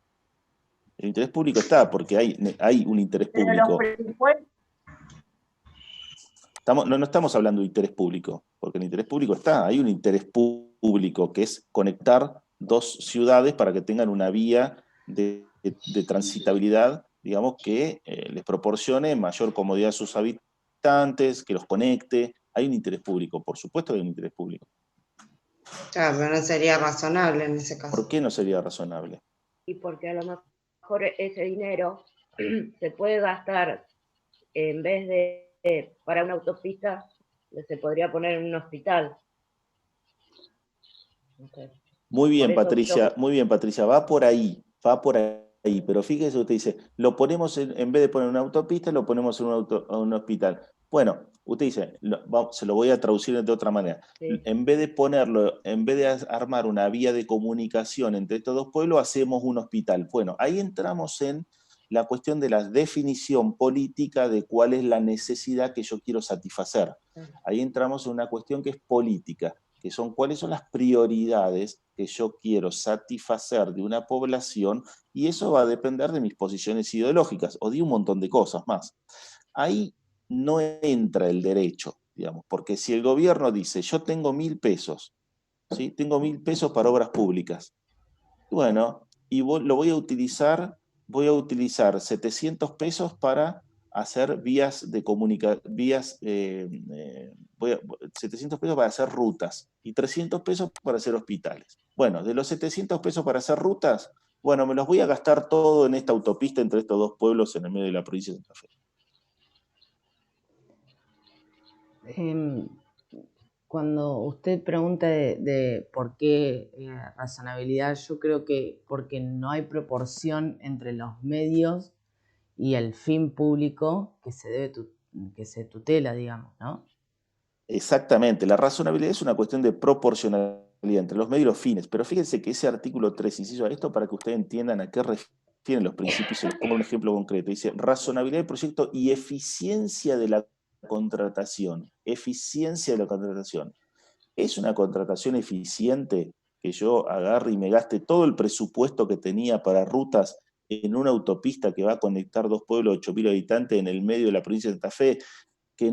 El interés público está, porque hay un interés Pero público. los presupuestos, No estamos hablando de interés público, porque el interés público está. Hay un interés público que es conectar dos ciudades para que tengan una vía de transitabilidad, digamos, que les proporcione mayor comodidad a sus habitantes, que los conecte. Hay un interés público, por supuesto que hay un interés público. Claro, pero no sería razonable en ese caso. ¿Por qué no sería razonable? Y porque a lo mejor ese dinero se puede gastar, en vez de para una autopista, se podría poner en un hospital. No sé. Muy bien, Por eso Patricia, muy bien, Patricia, va por ahí, pero fíjese, usted dice, lo ponemos en vez de poner una autopista, lo ponemos en un hospital. Bueno, usted dice, se lo voy a traducir de otra manera. Sí. En vez de ponerlo, en vez de armar una vía de comunicación entre estos dos pueblos, hacemos un hospital. Bueno, ahí entramos en la cuestión de la definición política de cuál es la necesidad que yo quiero satisfacer. Ahí entramos en una cuestión que es política, que son cuáles son las prioridades que yo quiero satisfacer de una población, y eso va a depender de mis posiciones ideológicas o de un montón de cosas más. Ahí no entra el derecho, digamos, porque si el gobierno dice, yo tengo 1.000 pesos, ¿sí? Tengo 1.000 pesos para obras públicas, bueno, y lo voy a utilizar 700 pesos para hacer vías de comunicación, 700 pesos para hacer rutas y 300 pesos para hacer hospitales. Bueno, de los 700 pesos para hacer rutas, bueno, me los voy a gastar todo en esta autopista entre estos dos pueblos en el medio de la provincia de Santa Fe. Cuando usted pregunta de por qué razonabilidad, yo creo que porque no hay proporción entre los medios y el fin público que se tutela, digamos, ¿no? Exactamente, la razonabilidad es una cuestión de proporcionalidad entre los medios y los fines, pero fíjense que ese artículo 3, inciso a esto, para que ustedes entiendan a qué refieren los principios, se los pongo un ejemplo concreto, dice razonabilidad del proyecto y eficiencia de la contratación. Eficiencia de la contratación. ¿Es una contratación eficiente que yo agarre y me gaste todo el presupuesto que tenía para rutas en una autopista que va a conectar dos pueblos de 8.000 habitantes en el medio de la provincia de Santa Fe, que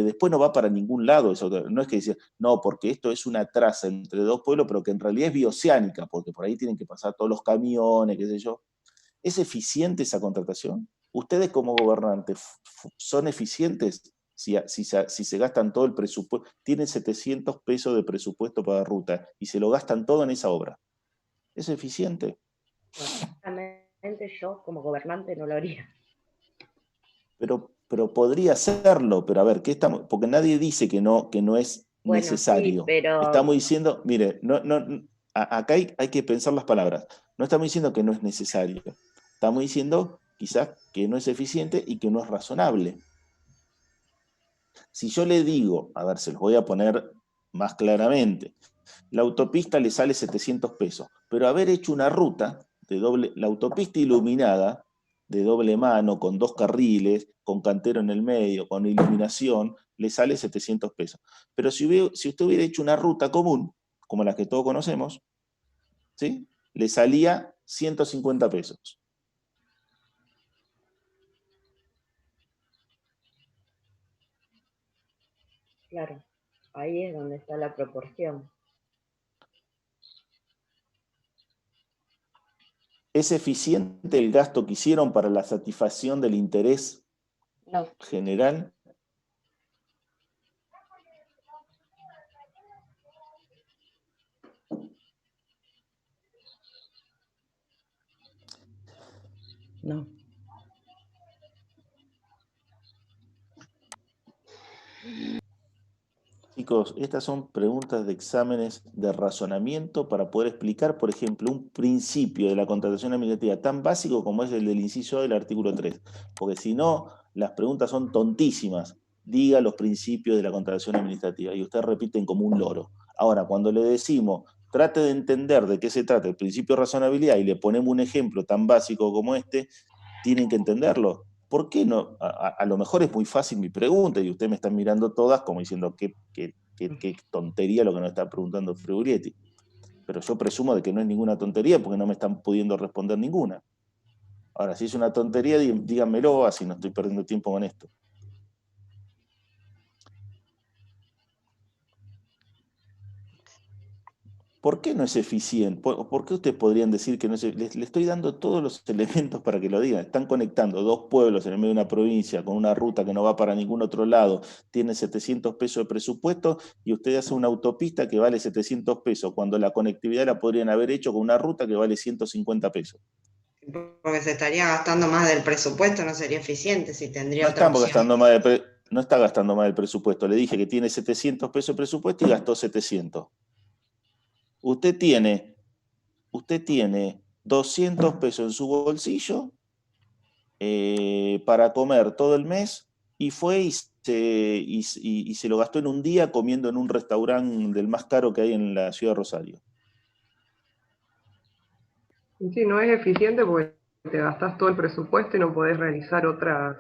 después no va para ningún lado? No es que decir, no, porque esto es una traza entre dos pueblos, pero que en realidad es bioceánica, porque por ahí tienen que pasar todos los camiones, qué sé yo. ¿Es eficiente esa contratación? ¿Ustedes como gobernantes son eficientes si se gastan todo el presupuesto? Tienen 700 pesos de presupuesto para ruta y se lo gastan todo en esa obra. ¿Es eficiente? Honestamente, yo como gobernante no lo haría. Pero podría hacerlo, pero a ver, porque nadie dice que no es Bueno, necesario. sí, pero Estamos diciendo, mire, acá hay que pensar las palabras. No estamos diciendo que no es necesario. Estamos diciendo quizás que no es eficiente y que no es razonable. Si yo le digo, a ver, se los voy a poner más claramente, la autopista le sale 700 pesos, pero haber hecho una ruta la autopista iluminada, de doble mano, con 2 carriles, con cantero en el medio, con iluminación, le sale 700 pesos. Pero si usted hubiera hecho una ruta común, como las que todos conocemos, ¿sí? Le salía 150 pesos. claro, ahí es donde está la proporción. ¿Es eficiente el gasto que hicieron para la satisfacción del interés general? No. Chicos, estas son preguntas de exámenes de razonamiento para poder explicar, por ejemplo, un principio de la contratación administrativa tan básico como es el del inciso A del artículo 3. Porque si no, las preguntas son tontísimas. Diga los principios de la contratación administrativa y ustedes repiten como un loro. Ahora, cuando le decimos, trate de entender de qué se trata el principio de razonabilidad y le ponemos un ejemplo tan básico como este, tienen que entenderlo. ¿Por qué no? A lo mejor es muy fácil mi pregunta y ustedes me están mirando todas como diciendo qué tontería lo que nos está preguntando Friulietti. Pero yo presumo de que no es ninguna tontería porque no me están pudiendo responder ninguna. Ahora, si es una tontería, díganmelo, así no estoy perdiendo tiempo con esto. ¿Por qué no es eficiente? ¿Por qué ustedes podrían decir que no es eficiente? Le estoy dando todos los elementos para que lo digan. Están conectando dos pueblos en el medio de una provincia con una ruta que no va para ningún otro lado, tiene 700 pesos de presupuesto y ustedes hacen una autopista que vale 700 pesos, cuando la conectividad la podrían haber hecho con una ruta que vale 150 pesos. Porque se estaría gastando más del presupuesto, no sería eficiente si tendría No otra estamos opción. gastando más no está gastando más el presupuesto. Le dije que tiene 700 pesos de presupuesto y gastó 700. Usted tiene 200 pesos en su bolsillo para comer todo el mes y fue y se lo gastó en un día comiendo en un restaurante del más caro que hay en la ciudad de Rosario. Y sí, no es eficiente porque te gastás todo el presupuesto y no podés realizar otras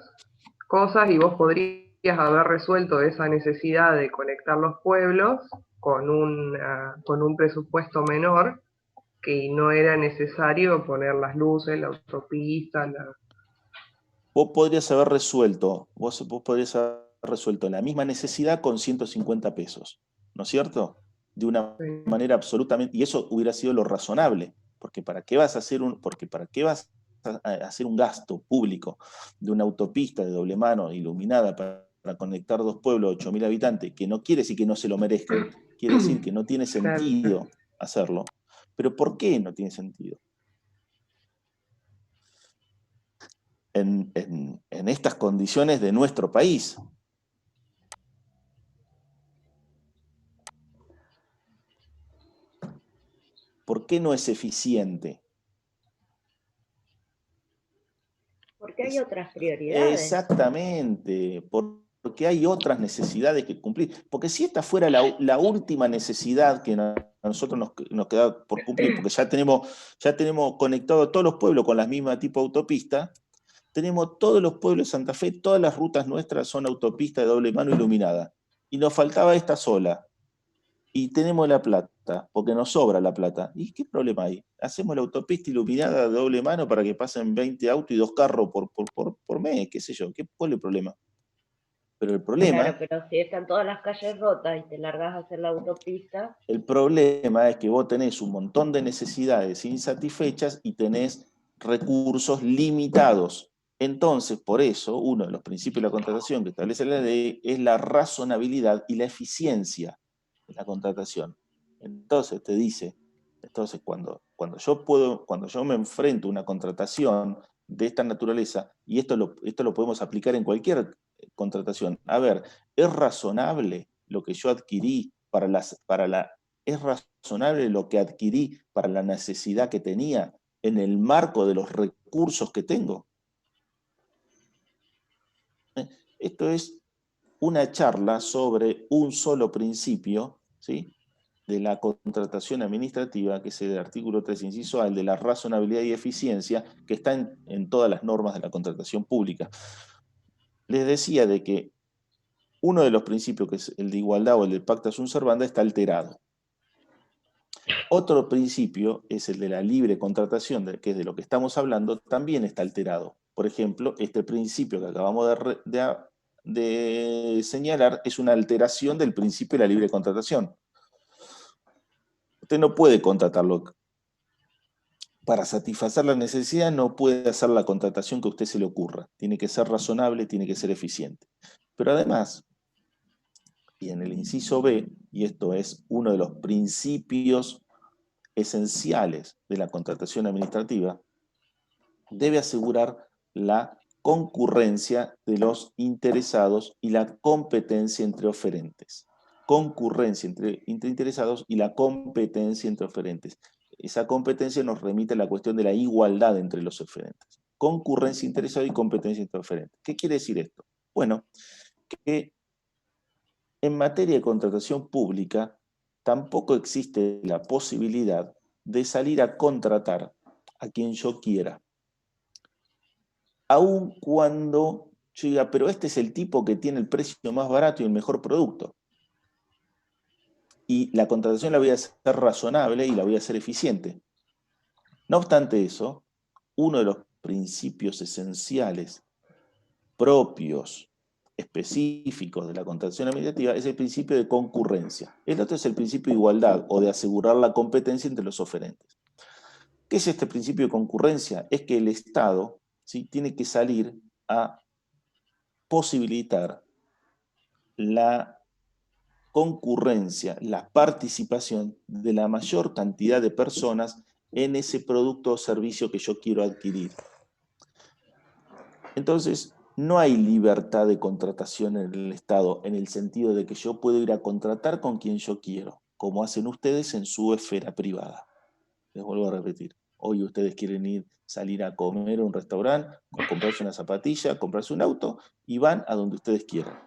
cosas y vos podrías haber resuelto esa necesidad de conectar los pueblos con un presupuesto menor, que no era necesario poner las luces, la autopista, Vos podrías haber resuelto la misma necesidad con 150 pesos, ¿no es cierto? De una manera absolutamente, y eso hubiera sido lo razonable, porque ¿para qué vas a hacer un gasto público de una autopista de doble mano iluminada para conectar dos pueblos de 8.000 habitantes, que no quiere decir que no se lo merezcan, quiere decir que no tiene sentido hacerlo? Pero ¿por qué no tiene sentido? En estas condiciones de nuestro país. ¿Por qué no es eficiente? Porque hay otras prioridades. Exactamente, porque hay otras necesidades que cumplir. Porque si esta fuera la última necesidad que a nosotros nos queda por cumplir, porque ya tenemos conectado todos los pueblos con la misma tipo de autopista, tenemos todos los pueblos de Santa Fe, todas las rutas nuestras son autopistas de doble mano iluminada. Y nos faltaba esta sola. Y tenemos la plata, porque nos sobra la plata. ¿Y qué problema hay? Hacemos la autopista iluminada de doble mano para que pasen 20 autos y 2 carros por mes, qué sé yo. ¿Cuál es el problema? Pero el problema... Claro, pero si están todas las calles rotas y te largas a hacer la autopista... El problema es que vos tenés un montón de necesidades insatisfechas y tenés recursos limitados. Entonces, por eso, uno de los principios de la contratación que establece la ley es la razonabilidad y la eficiencia de la contratación. Entonces te dice, cuando yo me enfrento a una contratación de esta naturaleza, y esto lo podemos aplicar en cualquier contratación, a ver, ¿es razonable lo que yo adquirí ¿es razonable lo que adquirí para la necesidad que tenía en el marco de los recursos que tengo? Esto es una charla sobre un solo principio, ¿sí?, de la contratación administrativa, que es el artículo 3, inciso A, el de la razonabilidad y eficiencia, que está en todas las normas de la contratación pública. Les decía de que uno de los principios, que es el de igualdad o el del pacta sunt servanda, está alterado. Otro principio es el de la libre contratación, que es de lo que estamos hablando, también está alterado. Por ejemplo, este principio que acabamos de señalar es una alteración del principio de la libre contratación. Usted no puede contratarlo. Para satisfacer la necesidad no puede hacer la contratación que a usted se le ocurra. Tiene que ser razonable, tiene que ser eficiente. Pero además, y en el inciso B, y esto es uno de los principios esenciales de la contratación administrativa, debe asegurar la concurrencia de los interesados y la competencia entre oferentes. Concurrencia entre interesados y la competencia entre oferentes. Esa competencia nos remite a la cuestión de la igualdad entre los oferentes. Concurrencia interesada y competencia entre oferentes. ¿Qué quiere decir esto? Bueno, que en materia de contratación pública tampoco existe la posibilidad de salir a contratar a quien yo quiera. Aun cuando yo diga, pero este es el tipo que tiene el precio más barato y el mejor producto. Y la contratación la voy a hacer razonable y la voy a hacer eficiente. No obstante eso, uno de los principios esenciales propios específicos de la contratación administrativa es el principio de concurrencia. El otro es el principio de igualdad o de asegurar la competencia entre los oferentes. ¿Qué es este principio de concurrencia? Es que el Estado, ¿sí?, tiene que salir a posibilitar la concurrencia, la participación de la mayor cantidad de personas en ese producto o servicio que yo quiero adquirir. Entonces, no hay libertad de contratación en el Estado, en el sentido de que yo puedo ir a contratar con quien yo quiero, como hacen ustedes en su esfera privada. Les vuelvo a repetir. Hoy ustedes quieren salir a comer a un restaurante, comprarse una zapatilla, comprarse un auto, y van a donde ustedes quieran.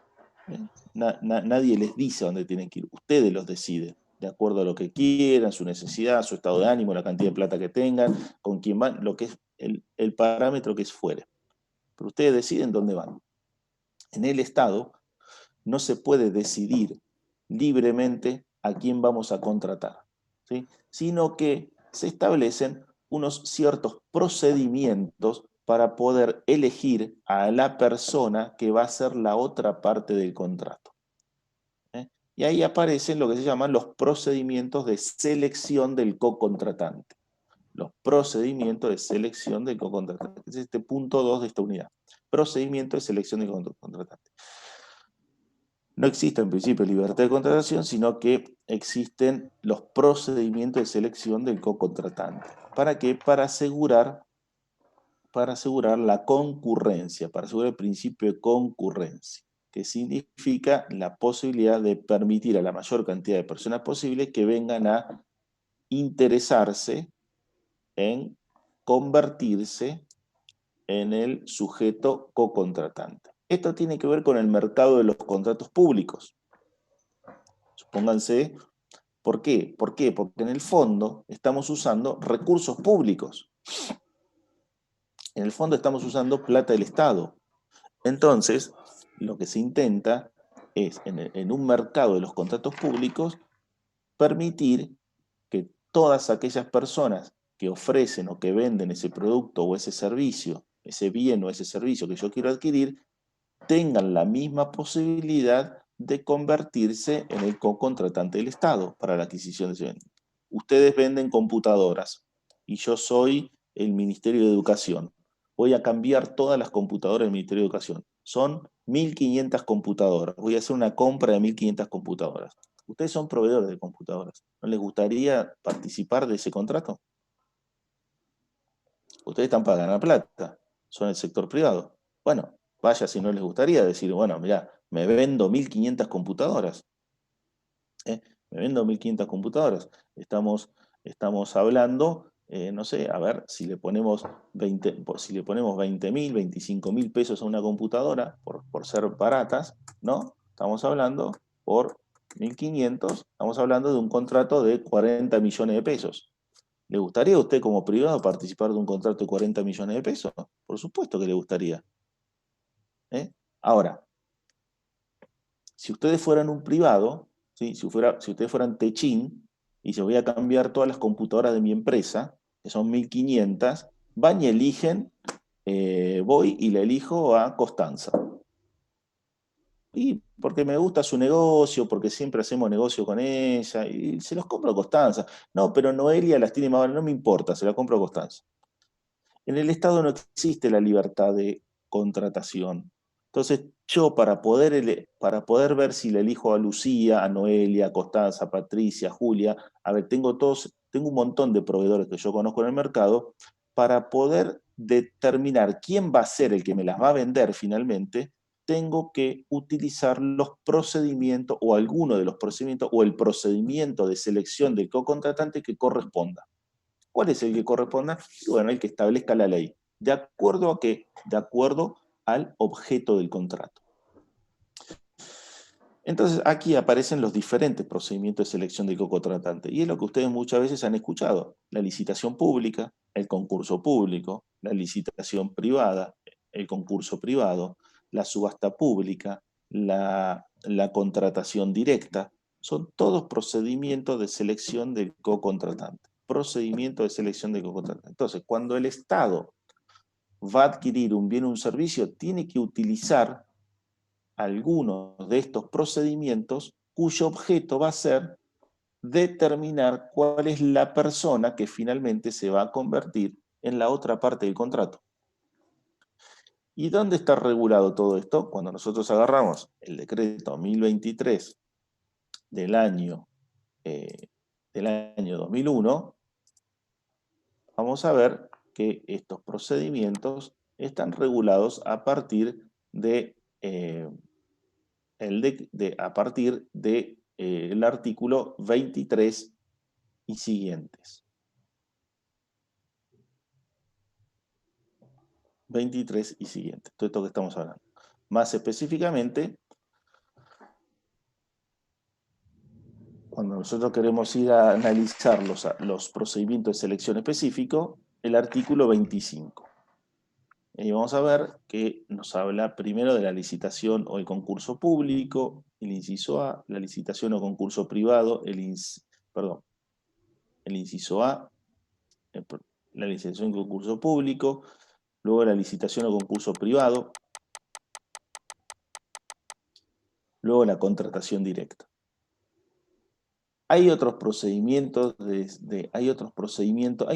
Nadie les dice a dónde tienen que ir. Ustedes los deciden, de acuerdo a lo que quieran, su necesidad, su estado de ánimo, la cantidad de plata que tengan, con quién van, lo que es el parámetro que es fuera. Pero ustedes deciden dónde van. En el Estado no se puede decidir libremente a quién vamos a contratar, ¿sí?, sino que se establecen unos ciertos procedimientos para poder elegir a la persona que va a ser la otra parte del contrato. Y ahí aparecen lo que se llaman los procedimientos de selección del co-contratante. Los procedimientos de selección del co-contratante. Es este punto 2 de esta unidad. Procedimiento de selección del co-contratante. No existe en principio libertad de contratación, sino que existen los procedimientos de selección del co-contratante. ¿Para qué? Para asegurar la concurrencia, para asegurar el principio de concurrencia, que significa la posibilidad de permitir a la mayor cantidad de personas posibles que vengan a interesarse en convertirse en el sujeto co-contratante. Esto tiene que ver con el mercado de los contratos públicos. Supónganse, ¿por qué? ¿Por qué? Porque en el fondo estamos usando recursos públicos. En el fondo estamos usando plata del Estado. Entonces, lo que se intenta es, en un mercado de los contratos públicos, permitir que todas aquellas personas que ofrecen o que venden ese producto o ese servicio, ese bien o ese servicio que yo quiero adquirir, tengan la misma posibilidad de convertirse en el co-contratante del Estado para la adquisición de ese bien. Ustedes venden computadoras y yo soy el Ministerio de Educación. Voy a cambiar todas las computadoras del Ministerio de Educación. Son 1.500 computadoras. Voy a hacer una compra de 1.500 computadoras. Ustedes son proveedores de computadoras. ¿No les gustaría participar de ese contrato? Ustedes están para ganar plata. Son el sector privado. Bueno, vaya si no les gustaría decir, bueno, mirá, me vendo 1.500 computadoras. Me vendo 1.500 computadoras. Estamos hablando, no sé, a ver, si le ponemos 20.000, 25.000 pesos a una computadora, por ser baratas, ¿no? Estamos hablando por 1.500, estamos hablando de un contrato de 40 millones de pesos. ¿Le gustaría a usted como privado participar de un contrato de 40 millones de pesos? Por supuesto que le gustaría. Ahora, si ustedes fueran un privado, ¿sí?, si ustedes fueran Techín, y se voy a cambiar todas las computadoras de mi empresa, que son 1.500, van y eligen, voy y le elijo a Constanza. Y porque me gusta su negocio, porque siempre hacemos negocio con ella, y se los compro a Constanza. No, pero Noelia las tiene más, no me importa, se las compro a Constanza. En el Estado no existe la libertad de contratación. Entonces, yo para poder ver si le elijo a Lucía, a Noelia, a Constanza, a Patricia, a Julia, a ver, tengo un montón de proveedores que yo conozco en el mercado, para poder determinar quién va a ser el que me las va a vender finalmente, tengo que utilizar los procedimientos, o alguno de los procedimientos, o el procedimiento de selección del co-contratante que corresponda. ¿Cuál es el que corresponda? Bueno, el que establezca la ley. ¿De acuerdo a qué? De acuerdo al objeto del contrato. Entonces, aquí aparecen los diferentes procedimientos de selección del co-contratante. Y es lo que ustedes muchas veces han escuchado. La licitación pública, el concurso público, la licitación privada, el concurso privado, la subasta pública, la contratación directa. Son todos procedimientos de selección del co-contratante. Procedimiento de selección del co-contratante. Entonces, cuando el Estado va a adquirir un bien o un servicio, tiene que utilizar algunos de estos procedimientos cuyo objeto va a ser determinar cuál es la persona que finalmente se va a convertir en la otra parte del contrato. ¿Y dónde está regulado todo esto? Cuando nosotros agarramos el decreto 1023 del año 2001, vamos a ver que estos procedimientos están regulados a partir de, el artículo 23 y siguientes. 23 y siguientes, todo esto que estamos hablando. Más específicamente, cuando nosotros queremos ir a analizar los procedimientos de selección específico, el artículo 25. Y vamos a ver que nos habla primero de la licitación o el concurso público, el inciso A, la licitación o concurso privado, el inciso A, la licitación o concurso público, luego la licitación o concurso privado, luego la contratación directa. Hay otros procedimientos, hay un procedimiento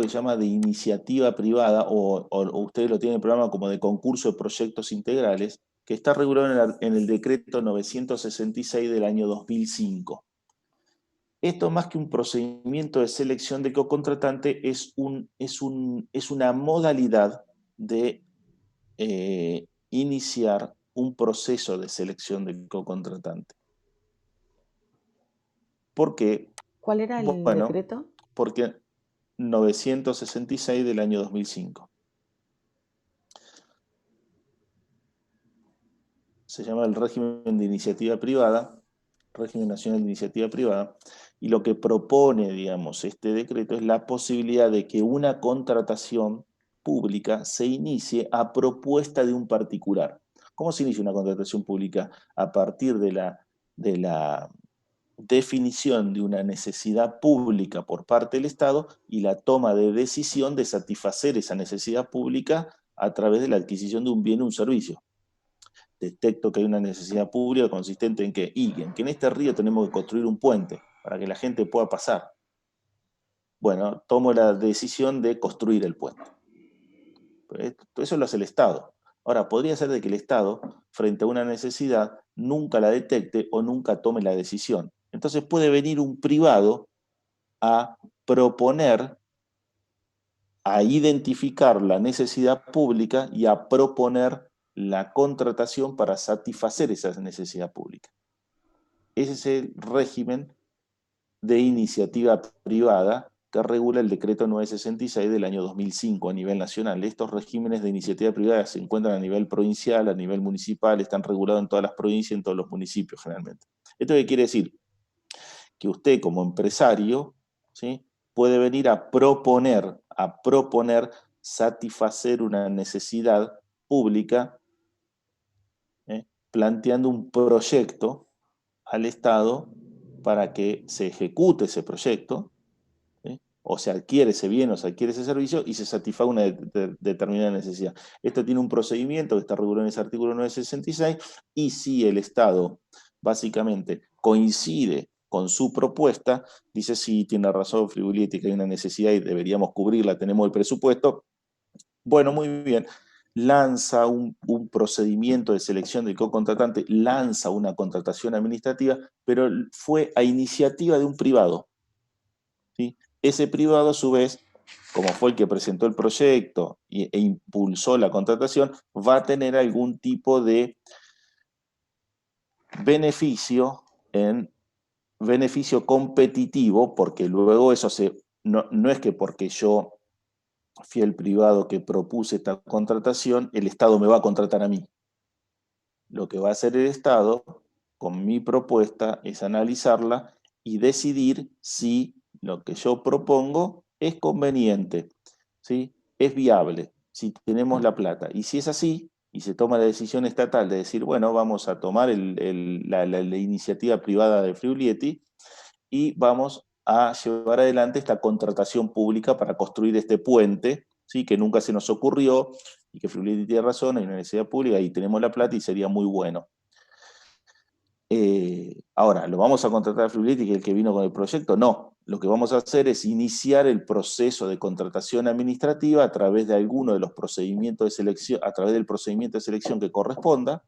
que se llama de iniciativa privada, o ustedes lo tienen en el programa como de concurso de proyectos integrales, que está regulado en el decreto 966 del año 2005. Esto, más que un procedimiento de selección de cocontratante, es una modalidad de iniciar un proceso de selección de cocontratante. ¿Por qué? ¿Cuál era el decreto? Porque 966 del año 2005. Se llama el régimen de iniciativa privada, régimen nacional de iniciativa privada, y lo que propone, digamos, este decreto es la posibilidad de que una contratación pública se inicie a propuesta de un particular. ¿Cómo se inicia una contratación pública? A partir de la definición de una necesidad pública por parte del Estado y la toma de decisión de satisfacer esa necesidad pública a través de la adquisición de un bien o un servicio. Detecto que hay una necesidad pública consistente en que en este río tenemos que construir un puente para que la gente pueda pasar. Bueno, tomo la decisión de construir el puente. Todo eso lo hace el Estado. Ahora, podría ser de que el Estado, frente a una necesidad, nunca la detecte o nunca tome la decisión. Entonces puede venir un privado a proponer, a identificar la necesidad pública y a proponer la contratación para satisfacer esa necesidad pública. Ese es el régimen de iniciativa privada que regula el decreto 966 del año 2005 a nivel nacional. Estos regímenes de iniciativa privada se encuentran a nivel provincial, a nivel municipal, están regulados en todas las provincias y en todos los municipios generalmente. ¿Esto qué quiere decir? Que usted como empresario, ¿sí?, puede venir a proponer satisfacer una necesidad pública, planteando un proyecto al Estado para que se ejecute ese proyecto, o se adquiere ese bien o se adquiere ese servicio y se satisfaga una determinada necesidad. Esto tiene un procedimiento que está regulado en ese artículo 966, y si el Estado básicamente coincide con su propuesta, dice sí, tiene razón Frigoletti, que hay una necesidad y deberíamos cubrirla, tenemos el presupuesto, bueno, muy bien, lanza un procedimiento de selección del cocontratante, lanza una contratación administrativa, pero fue a iniciativa de un privado, ¿sí? Ese privado, a su vez, como fue el que presentó el proyecto e impulsó la contratación, va a tener algún tipo de beneficio competitivo, porque luego eso no es que porque yo fui el privado que propuse esta contratación, el Estado me va a contratar a mí. Lo que va a hacer el Estado con mi propuesta es analizarla y decidir si lo que yo propongo es conveniente, ¿sí?, es viable, si tenemos la plata. Y si es así, y se toma la decisión estatal de decir, bueno, vamos a tomar la iniciativa privada de Frigoletti y vamos a llevar adelante esta contratación pública para construir este puente, ¿sí?, que nunca se nos ocurrió, y que Frigoletti tiene razón, hay una necesidad pública y tenemos la plata y sería muy bueno. Ahora, ¿lo vamos a contratar a Fluibility, el que vino con el proyecto? No. Lo que vamos a hacer es iniciar el proceso de contratación administrativa a través de alguno de los procedimientos de selección, a través del procedimiento de selección que corresponda,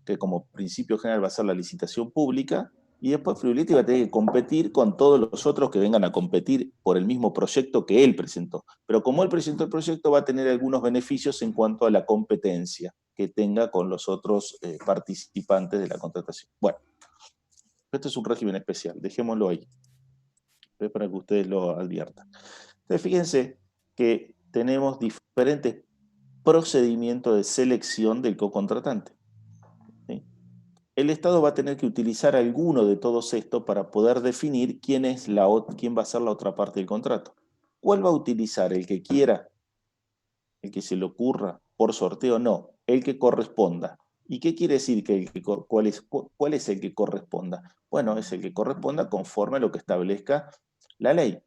que como principio general va a ser la licitación pública, y después Fluibility va a tener que competir con todos los otros que vengan a competir por el mismo proyecto que él presentó. Pero como él presentó el proyecto, va a tener algunos beneficios en cuanto a la competencia que tenga con los otros participantes de la contratación. Bueno, esto es un régimen especial, dejémoslo ahí, para que ustedes lo adviertan. Entonces, fíjense que tenemos diferentes procedimientos de selección del cocontratante. ¿Sí? El Estado va a tener que utilizar alguno de todos estos para poder definir quién va a ser la otra parte del contrato. ¿Cuál va a utilizar? ¿El que quiera? ¿El que se le ocurra? ¿Por sorteo? No, el que corresponda. ¿Y qué quiere decir cuál es el que corresponda? Bueno, es el que corresponda conforme a lo que establezca la ley.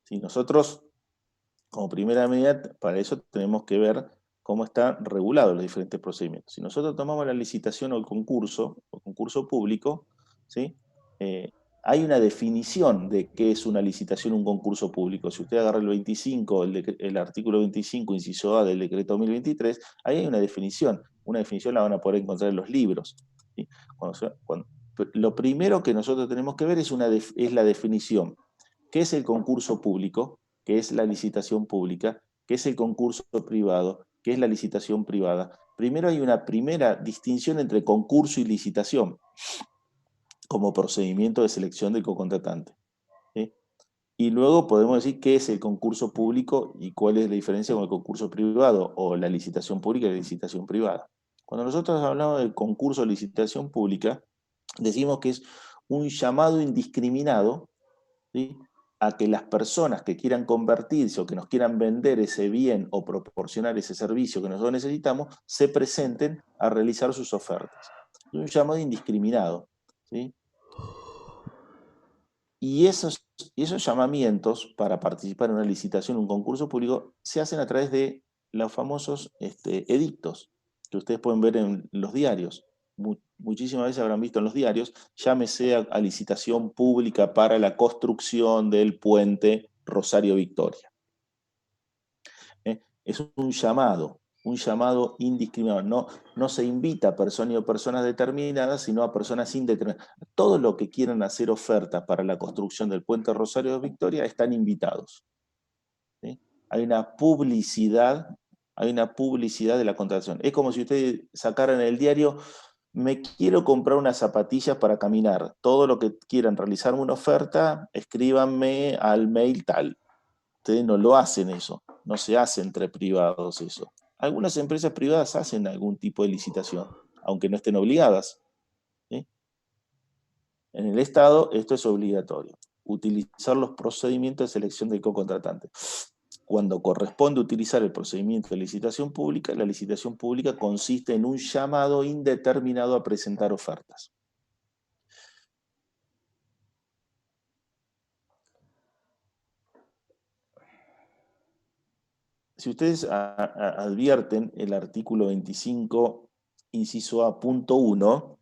Si nosotros, como primera medida, para eso tenemos que ver cómo están regulados los diferentes procedimientos. Si nosotros tomamos la licitación o el concurso público, ¿sí? Hay una definición de qué es una licitación o un concurso público. Si usted agarra el 25, el artículo 25, inciso A del decreto 2023, ahí hay una definición. Una definición la van a poder encontrar en los libros. ¿Sí? Lo primero que nosotros tenemos que ver es la definición. ¿Qué es el concurso público? ¿Qué es la licitación pública? ¿Qué es el concurso privado? ¿Qué es la licitación privada? Primero hay una primera distinción entre concurso y licitación como procedimiento de selección del cocontratante. ¿Sí? Y luego podemos decir qué es el concurso público y cuál es la diferencia con el concurso privado o la licitación pública y la licitación privada. Cuando nosotros hablamos del concurso de licitación pública, decimos que es un llamado indiscriminado, ¿sí?, a que las personas que quieran convertirse o que nos quieran vender ese bien o proporcionar ese servicio que nosotros necesitamos, se presenten a realizar sus ofertas. Es un llamado indiscriminado, ¿sí? Y esos llamamientos para participar en una licitación, un concurso público, se hacen a través de los famosos edictos, que ustedes pueden ver en los diarios. Muchísimas veces habrán visto en los diarios, llámese a licitación pública para la construcción del puente Rosario Victoria. Es un llamado indiscriminado. No se invita a personas o personas determinadas, sino a personas indeterminadas. Todos los que quieran hacer ofertas para la construcción del puente Rosario Victoria están invitados. ¿Sí? Hay una publicidad de la contratación. Es como si ustedes sacaran en el diario: me quiero comprar unas zapatillas para caminar. Todo lo que quieran realizarme una oferta, escríbanme al mail tal. Ustedes no lo hacen eso, no se hace entre privados eso. Algunas empresas privadas hacen algún tipo de licitación, aunque no estén obligadas. ¿Sí? En el Estado esto es obligatorio, utilizar los procedimientos de selección del cocontratante. Cuando corresponde utilizar el procedimiento de licitación pública, la licitación pública consiste en un llamado indeterminado a presentar ofertas. Si ustedes advierten el artículo 25, inciso A, punto 1,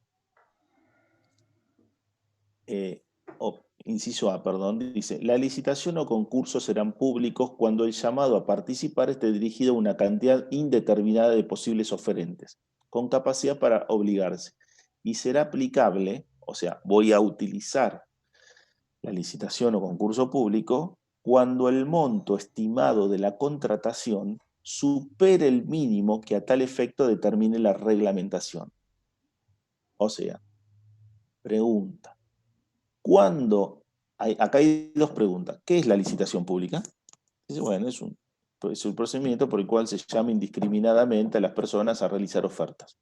inciso A, perdón, dice: la licitación o concurso serán públicos cuando el llamado a participar esté dirigido a una cantidad indeterminada de posibles oferentes, con capacidad para obligarse, y será aplicable, o sea, voy a utilizar la licitación o concurso público cuando el monto estimado de la contratación supere el mínimo que a tal efecto determine la reglamentación. O sea, pregunta: acá hay dos preguntas. ¿Qué es la licitación pública? Dice, bueno, es un procedimiento por el cual se llama indiscriminadamente a las personas a realizar ofertas.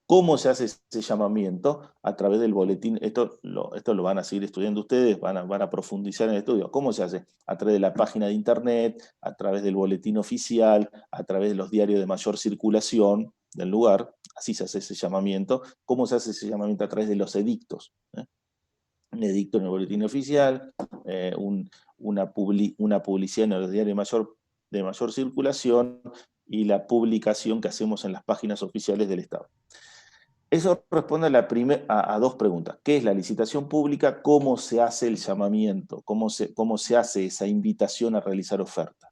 ¿Cómo se hace ese llamamiento? A través del boletín. Esto lo van a seguir estudiando ustedes, van a profundizar en el estudio. ¿Cómo se hace? A través de la página de internet, a través del boletín oficial, a través de los diarios de mayor circulación del lugar. Así se hace ese llamamiento. ¿Cómo se hace ese llamamiento? A través de los edictos. Un edicto en el boletín oficial, una publicidad en los diarios de mayor circulación y la publicación que hacemos en las páginas oficiales del Estado. Eso responde a dos preguntas. ¿Qué es la licitación pública? ¿Cómo se hace el llamamiento? ¿Cómo se hace esa invitación a realizar ofertas?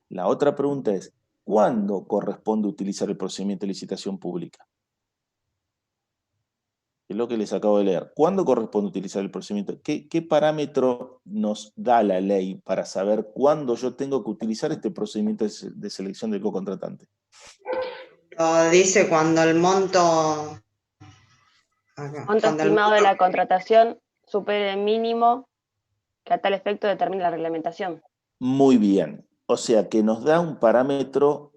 La otra pregunta es, ¿cuándo corresponde utilizar el procedimiento de licitación pública? Es lo que les acabo de leer. ¿Cuándo corresponde utilizar el procedimiento? ¿Qué parámetro nos da la ley para saber cuándo yo tengo que utilizar este procedimiento de selección del co-contratante? Lo dice cuando el monto... acá, Monto cuando el estimado de monto- la contratación supere el mínimo que a tal efecto determine la reglamentación. Muy bien. O sea que nos da un parámetro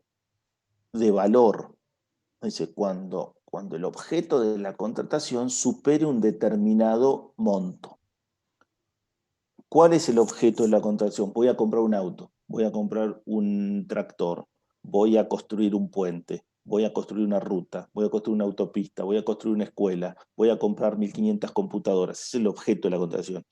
de valor. Dice, cuando el objeto de la contratación supere un determinado monto. ¿Cuál es el objeto de la contratación? Voy a comprar un auto, voy a comprar un tractor, voy a construir un puente, voy a construir una ruta, voy a construir una autopista, voy a construir una escuela, voy a comprar 1.500 computadoras. Ese es el objeto de la contratación.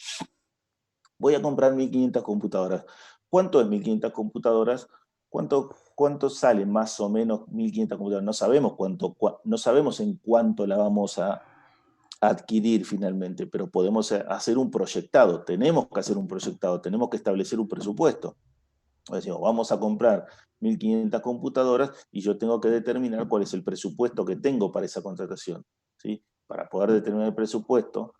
Voy a comprar 1.500 computadoras. ¿Cuánto es 1.500 computadoras? ¿Cuánto sale más o menos 1.500 computadoras? No sabemos no sabemos en cuánto la vamos a adquirir finalmente, pero podemos hacer un proyectado, tenemos que hacer un proyectado, tenemos que establecer un presupuesto. Decimos, vamos a comprar 1.500 computadoras y yo tengo que determinar cuál es el presupuesto que tengo para esa contratación, ¿sí? Para poder determinar el presupuesto,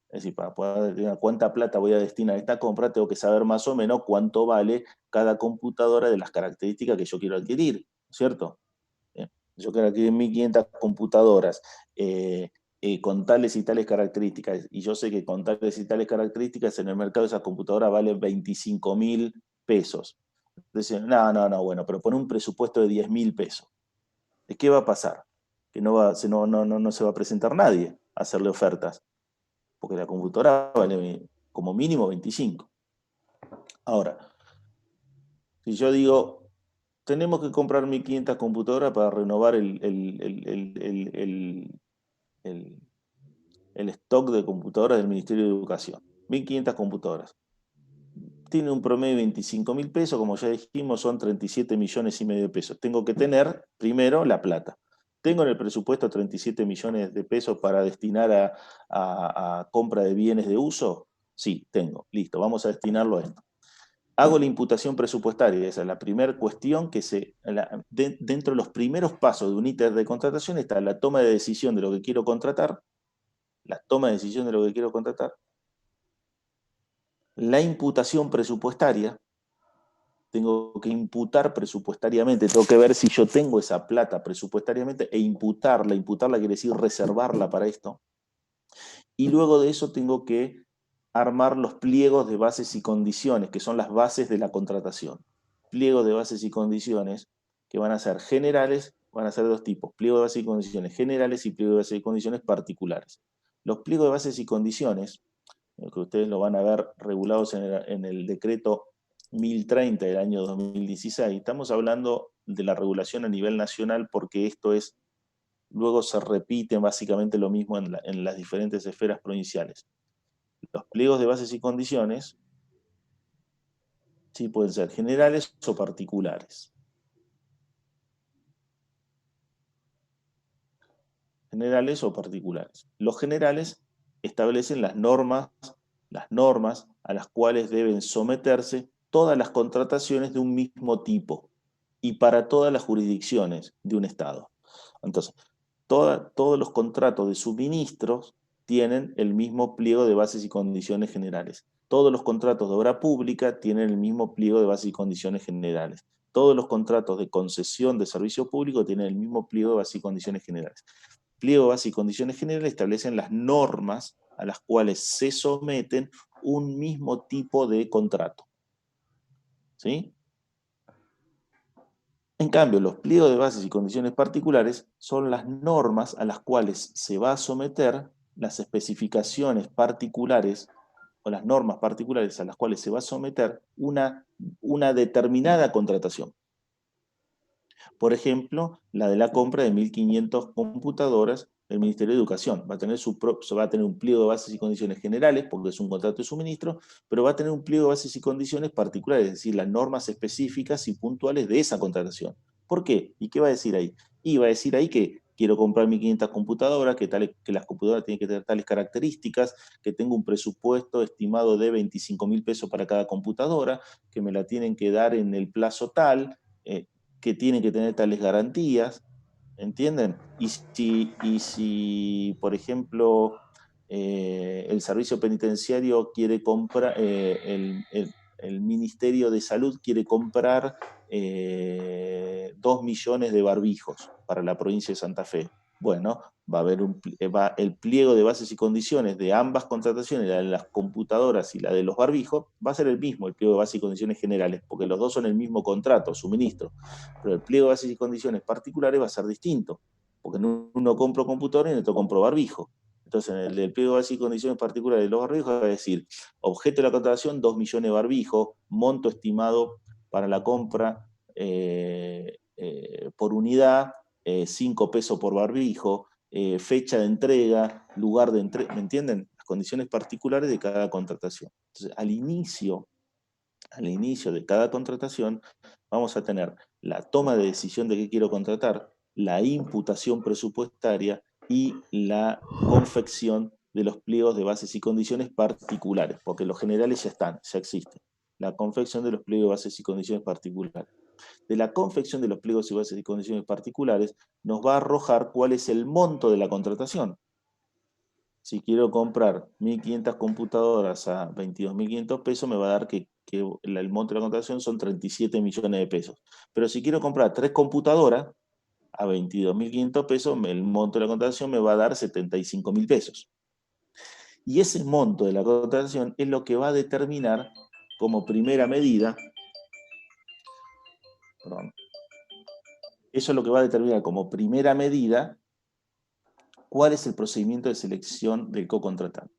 es decir, para poder determinar cuánta plata voy a destinar a esta compra, tengo que saber más o menos cuánto vale cada computadora de las características que yo quiero adquirir, ¿cierto? Yo quiero adquirir 1.500 computadoras con tales y tales características, y yo sé que con tales y tales características en el mercado esas computadoras valen 25.000 pesos. Entonces, no, bueno, pero pon un presupuesto de 10.000 pesos. ¿Qué va a pasar? Que no se va a presentar nadie a hacerle ofertas, porque la computadora vale como mínimo 25. Ahora, si yo digo, tenemos que comprar 1.500 computadoras para renovar el stock de computadoras del Ministerio de Educación. 1.500 computadoras. Tiene un promedio de 25.000 pesos, como ya dijimos, son 37,5 millones de pesos. Tengo que tener, primero, la plata. ¿Tengo en el presupuesto 37 millones de pesos para destinar a compra de bienes de uso? Sí, tengo. Listo, vamos a destinarlo a esto. Hago la imputación presupuestaria, esa es la primera cuestión que dentro de los primeros pasos de un ítem de contratación está la toma de decisión de lo que quiero contratar, la imputación presupuestaria, tengo que imputar presupuestariamente, tengo que ver si yo tengo esa plata presupuestariamente e imputarla quiere decir reservarla para esto, y luego de eso tengo que armar los pliegos de bases y condiciones, que son las bases de la contratación. Pliegos de bases y condiciones que van a ser generales, van a ser de dos tipos, pliego de bases y condiciones generales y pliego de bases y condiciones particulares. Los pliegos de bases y condiciones, que ustedes lo van a ver regulados en el decreto 1030 del año 2016, estamos hablando de la regulación a nivel nacional porque luego se repite básicamente lo mismo en las diferentes esferas provinciales. Los pliegos de bases y condiciones, sí, pueden ser generales o particulares. Generales o particulares. Los generales establecen las normas a las cuales deben someterse todas las contrataciones de un mismo tipo y para todas las jurisdicciones de un Estado. Entonces, todos los contratos de suministros tienen el mismo pliego de bases y condiciones generales. Todos los contratos de obra pública tienen el mismo pliego de bases y condiciones generales. Todos los contratos de concesión de servicio público tienen el mismo pliego de bases y condiciones generales. Pliego de bases y condiciones generales establecen las normas a las cuales se someten un mismo tipo de contrato. ¿Sí? En cambio, los pliegos de bases y condiciones particulares son las normas a las cuales se va a someter las especificaciones particulares o las normas particulares a las cuales se va a someter una determinada contratación. Por ejemplo, la de la compra de 1.500 computadoras del Ministerio de Educación. Va a tener un pliego de bases y condiciones generales, porque es un contrato de suministro, pero va a tener un pliego de bases y condiciones particulares, es decir, las normas específicas y puntuales de esa contratación. ¿Por qué? ¿Y qué va a decir ahí? Y va a decir ahí que quiero comprar 1.500 computadoras, que las computadoras tienen que tener tales características, que tengo un presupuesto estimado de 25.000 pesos para cada computadora, que me la tienen que dar en el plazo tal, que tienen que tener tales garantías, ¿entienden? Y si por ejemplo, el servicio penitenciario quiere comprar, el Ministerio de Salud quiere comprar 2 millones de barbijos para la provincia de Santa Fe. Bueno, va a haber el pliego de bases y condiciones de ambas contrataciones, la de las computadoras y la de los barbijos, va a ser el mismo, el pliego de bases y condiciones generales, porque los dos son el mismo contrato, suministro. Pero el pliego de bases y condiciones particulares va a ser distinto, porque en uno compro computador y en otro compro barbijo. Entonces, en el del pliego de bases y condiciones particulares de los barbijos va a decir, objeto de la contratación, 2 millones de barbijos, monto estimado para la compra por unidad, 5 pesos por barbijo, fecha de entrega, lugar de entrega, ¿me entienden? Las condiciones particulares de cada contratación. Entonces, al inicio de cada contratación, vamos a tener la toma de decisión de qué quiero contratar, la imputación presupuestaria y la confección de los pliegos de bases y condiciones particulares, porque los generales ya existen. La confección de los pliegos de bases y condiciones particulares. De la confección de los pliegos y bases y condiciones particulares nos va a arrojar cuál es el monto de la contratación. Si quiero comprar 1.500 computadoras a 22.500 pesos, me va a dar que el monto de la contratación son 37 millones de pesos. Pero si quiero comprar 3 computadoras a 22.500 pesos, el monto de la contratación me va a dar 75.000 pesos. Y ese monto de la contratación es lo que va a determinar como primera medida, eso es lo que va a determinar como primera medida cuál es el procedimiento de selección del co-contratante.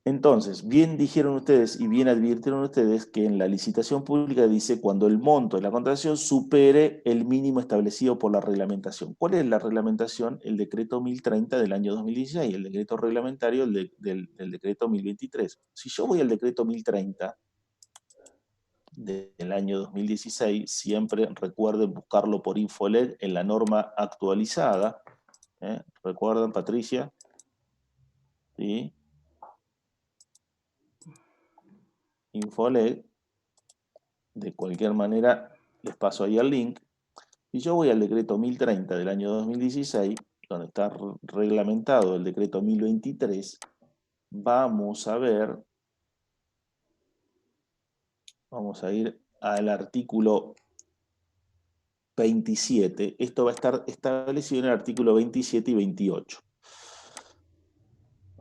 Entonces, bien dijeron ustedes y bien advirtieron ustedes que en la licitación pública dice cuando el monto de la contratación supere el mínimo establecido por la reglamentación. ¿Cuál es la reglamentación? El decreto 1030 del año 2016, el decreto reglamentario del decreto 1023. Si yo voy al decreto 1030 del año 2016, siempre recuerden buscarlo por Infolet en la norma actualizada. ¿Recuerdan, Patricia? ¿Sí? Infolet. De cualquier manera, les paso ahí el link. Y yo voy al decreto 1030 del año 2016, donde está reglamentado el decreto 1023, vamos a ir al artículo 27. Esto va a estar establecido en el artículo 27 y 28.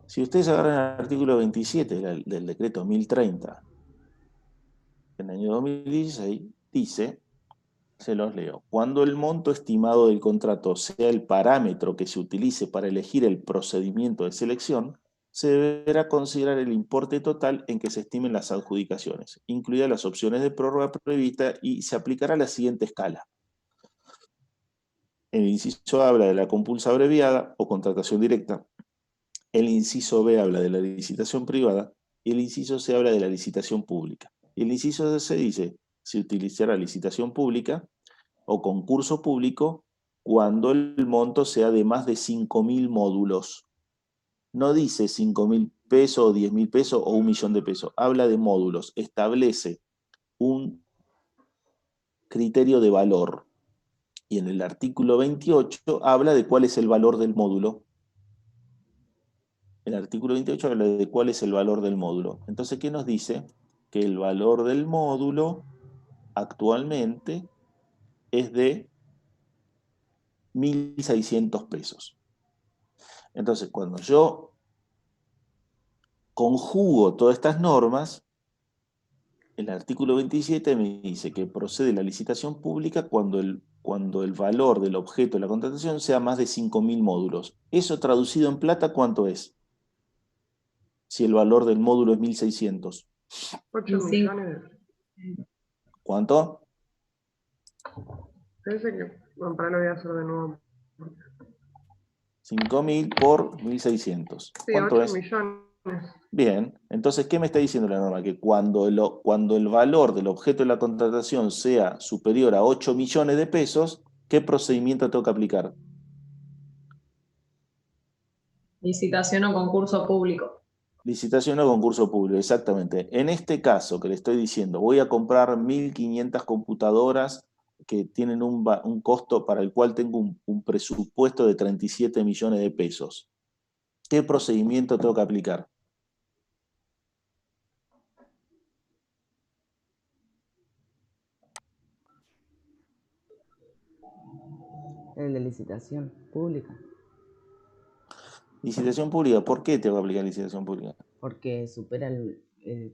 Si ustedes agarran el artículo 27 del decreto 1030 del año 2016, dice, se los leo, cuando el monto estimado del contrato sea el parámetro que se utilice para elegir el procedimiento de selección, se deberá considerar el importe total en que se estimen las adjudicaciones, incluidas las opciones de prórroga prevista, y se aplicará la siguiente escala. El inciso A habla de la compulsa abreviada o contratación directa. El inciso B habla de la licitación privada y el inciso C habla de la licitación pública. Y el inciso C dice, se utilizará licitación pública o concurso público cuando el monto sea de más de 5.000 módulos. No dice 5.000 pesos o 10.000 pesos o 1 millón de pesos. Habla de módulos. Establece un criterio de valor. Y en el artículo 28 habla de cuál es el valor del módulo. El artículo 28 habla de cuál es el valor del módulo. Entonces, ¿qué nos dice? Que el valor del módulo actualmente es de 1.600 pesos. Entonces, cuando yo conjugo todas estas normas, el artículo 27 me dice que procede la licitación pública cuando el valor del objeto de la contratación sea más de 5.000 módulos. Eso traducido en plata, ¿cuánto es? Si el valor del módulo es 1.600. 8 millones. ¿Cuánto? Parece que, bueno, para lo voy a hacer de nuevo. 5.000 por 1.600. Sí, ¿Cuánto 8 es? millones. Bien, entonces, ¿qué me está diciendo la norma? Que cuando el valor del objeto de la contratación sea superior a 8 millones de pesos, ¿qué procedimiento tengo que aplicar? Licitación o concurso público. Licitación o concurso público, exactamente. En este caso que le estoy diciendo, voy a comprar 1.500 computadoras que tienen un costo para el cual tengo un presupuesto de 37 millones de pesos. ¿Qué procedimiento tengo que aplicar? El de licitación pública. Licitación pública, ¿por qué tengo que aplicar licitación pública? Porque supera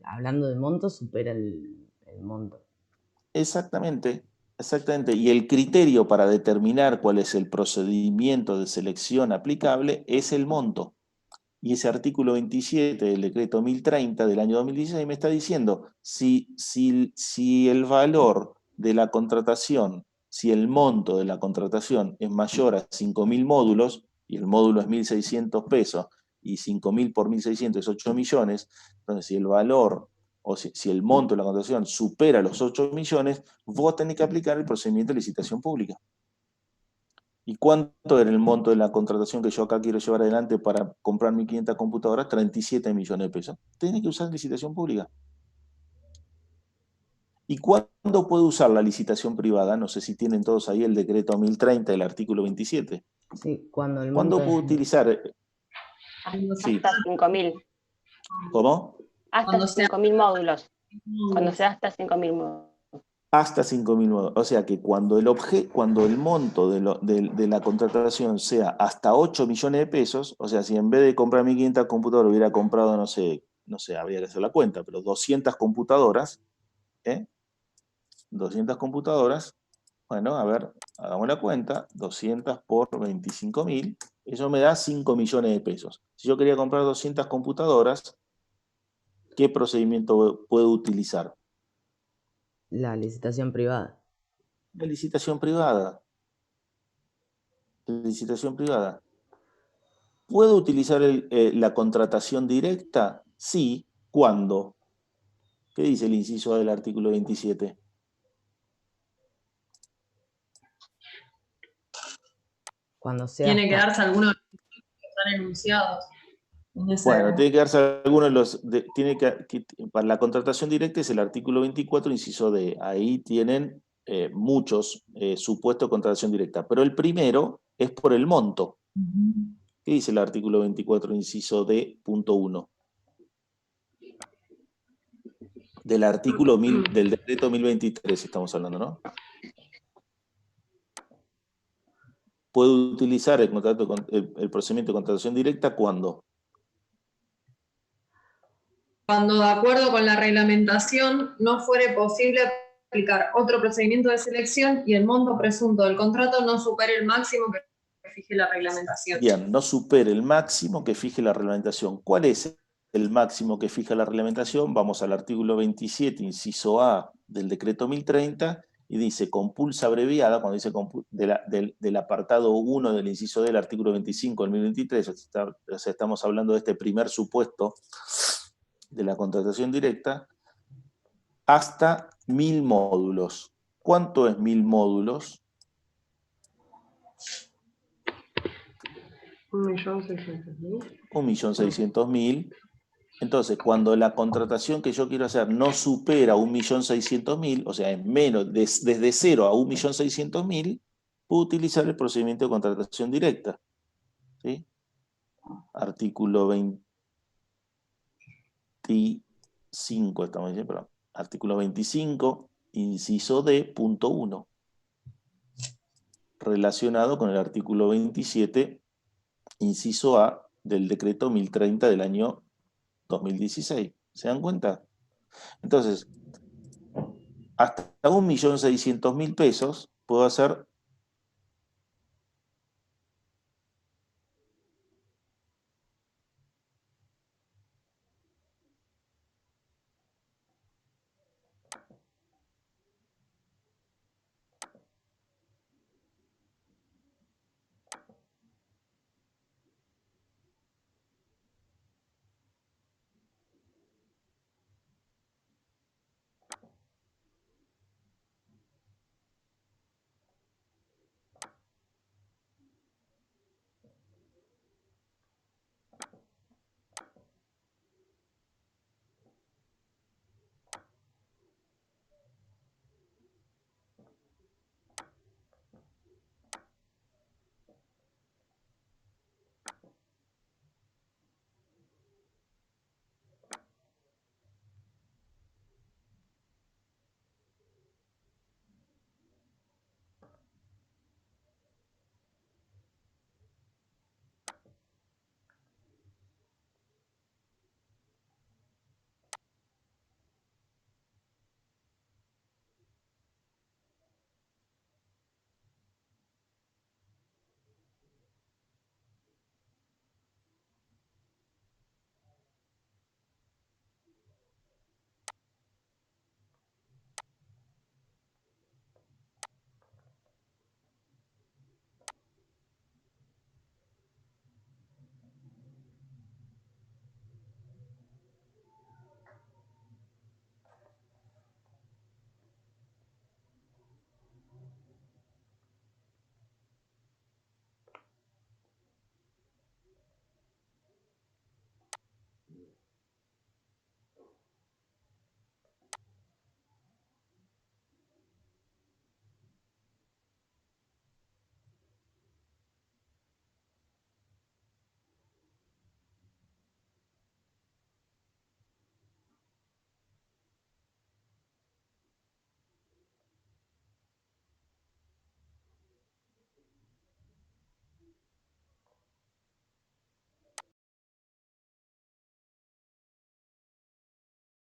hablando de monto, supera el monto. Exactamente, exactamente. Y el criterio para determinar cuál es el procedimiento de selección aplicable es el monto. Y ese artículo 27 del decreto 1030 del año 2016 me está diciendo si el valor de la contratación, si el monto de la contratación es mayor a 5.000 módulos, y el módulo es 1.600 pesos, y 5.000 por 1.600 es 8 millones, entonces si el valor o si el monto de la contratación supera los 8 millones, vos tenés que aplicar el procedimiento de licitación pública. ¿Y cuánto era el monto de la contratación que yo acá quiero llevar adelante para comprar 1.500 computadoras? 37 millones de pesos. Tiene que usar licitación pública. ¿Y cuándo puedo usar la licitación privada? No sé si tienen todos ahí el decreto 1030, el artículo 27. Sí, cuando el ¿Cuándo monto puedo es... utilizar? Sí. Hasta 5.000. ¿Cómo? Hasta 5.000 módulos. Cuando sea hasta 5.000 módulos. Hasta 5.000 módulos. O sea que cuando el monto de la contratación sea hasta 8 millones de pesos, o sea, si en vez de comprar 1.500 computadoras hubiera comprado, no sé, habría que hacer la cuenta, pero 200 computadoras, 200 computadoras, bueno, a ver, hagamos la cuenta, 200 por 25.000, eso me da 5 millones de pesos. Si yo quería comprar 200 computadoras, ¿qué procedimiento puedo utilizar? La licitación privada. La licitación privada. Licitación privada. ¿Puedo utilizar la contratación directa? Sí. ¿Cuándo? ¿Qué dice el inciso A del artículo 27? Cuando sea Tiene que hasta... darse alguno de los que están enunciados. Bueno, tiene que darse alguno de los... para la contratación directa es el artículo 24, inciso D. Ahí tienen muchos supuestos de contratación directa. Pero el primero es por el monto. ¿Qué dice el artículo 24, inciso D, punto 1? Del artículo del decreto 1023 estamos hablando, ¿no? Puedo utilizar el procedimiento de contratación directa ¿cuándo? Cuando, de acuerdo con la reglamentación, no fuere posible aplicar otro procedimiento de selección y el monto presunto del contrato no supere el máximo que fije la reglamentación. Bien, no supere el máximo que fije la reglamentación. ¿Cuál es el máximo que fija la reglamentación? Vamos al artículo 27, inciso A del decreto 1030, y dice compulsa abreviada, cuando dice del apartado 1 del inciso D del artículo 25 del 1023, o sea, estamos hablando de este primer supuesto de la contratación directa, hasta 1.000 módulos. ¿Cuánto es 1.000 módulos? 1.600.000. 1.600.000. Entonces, cuando la contratación que yo quiero hacer no supera 1.600.000, o sea, es menos, desde 0 a 1.600.000, puedo utilizar el procedimiento de contratación directa. ¿Sí? Artículo 25, estamos diciendo, perdón. Artículo 25, inciso D, punto 1. Relacionado con el artículo 27, inciso A, del decreto 1030 del año 2016. ¿Se dan cuenta? Entonces, hasta 1.600.000 pesos puedo hacer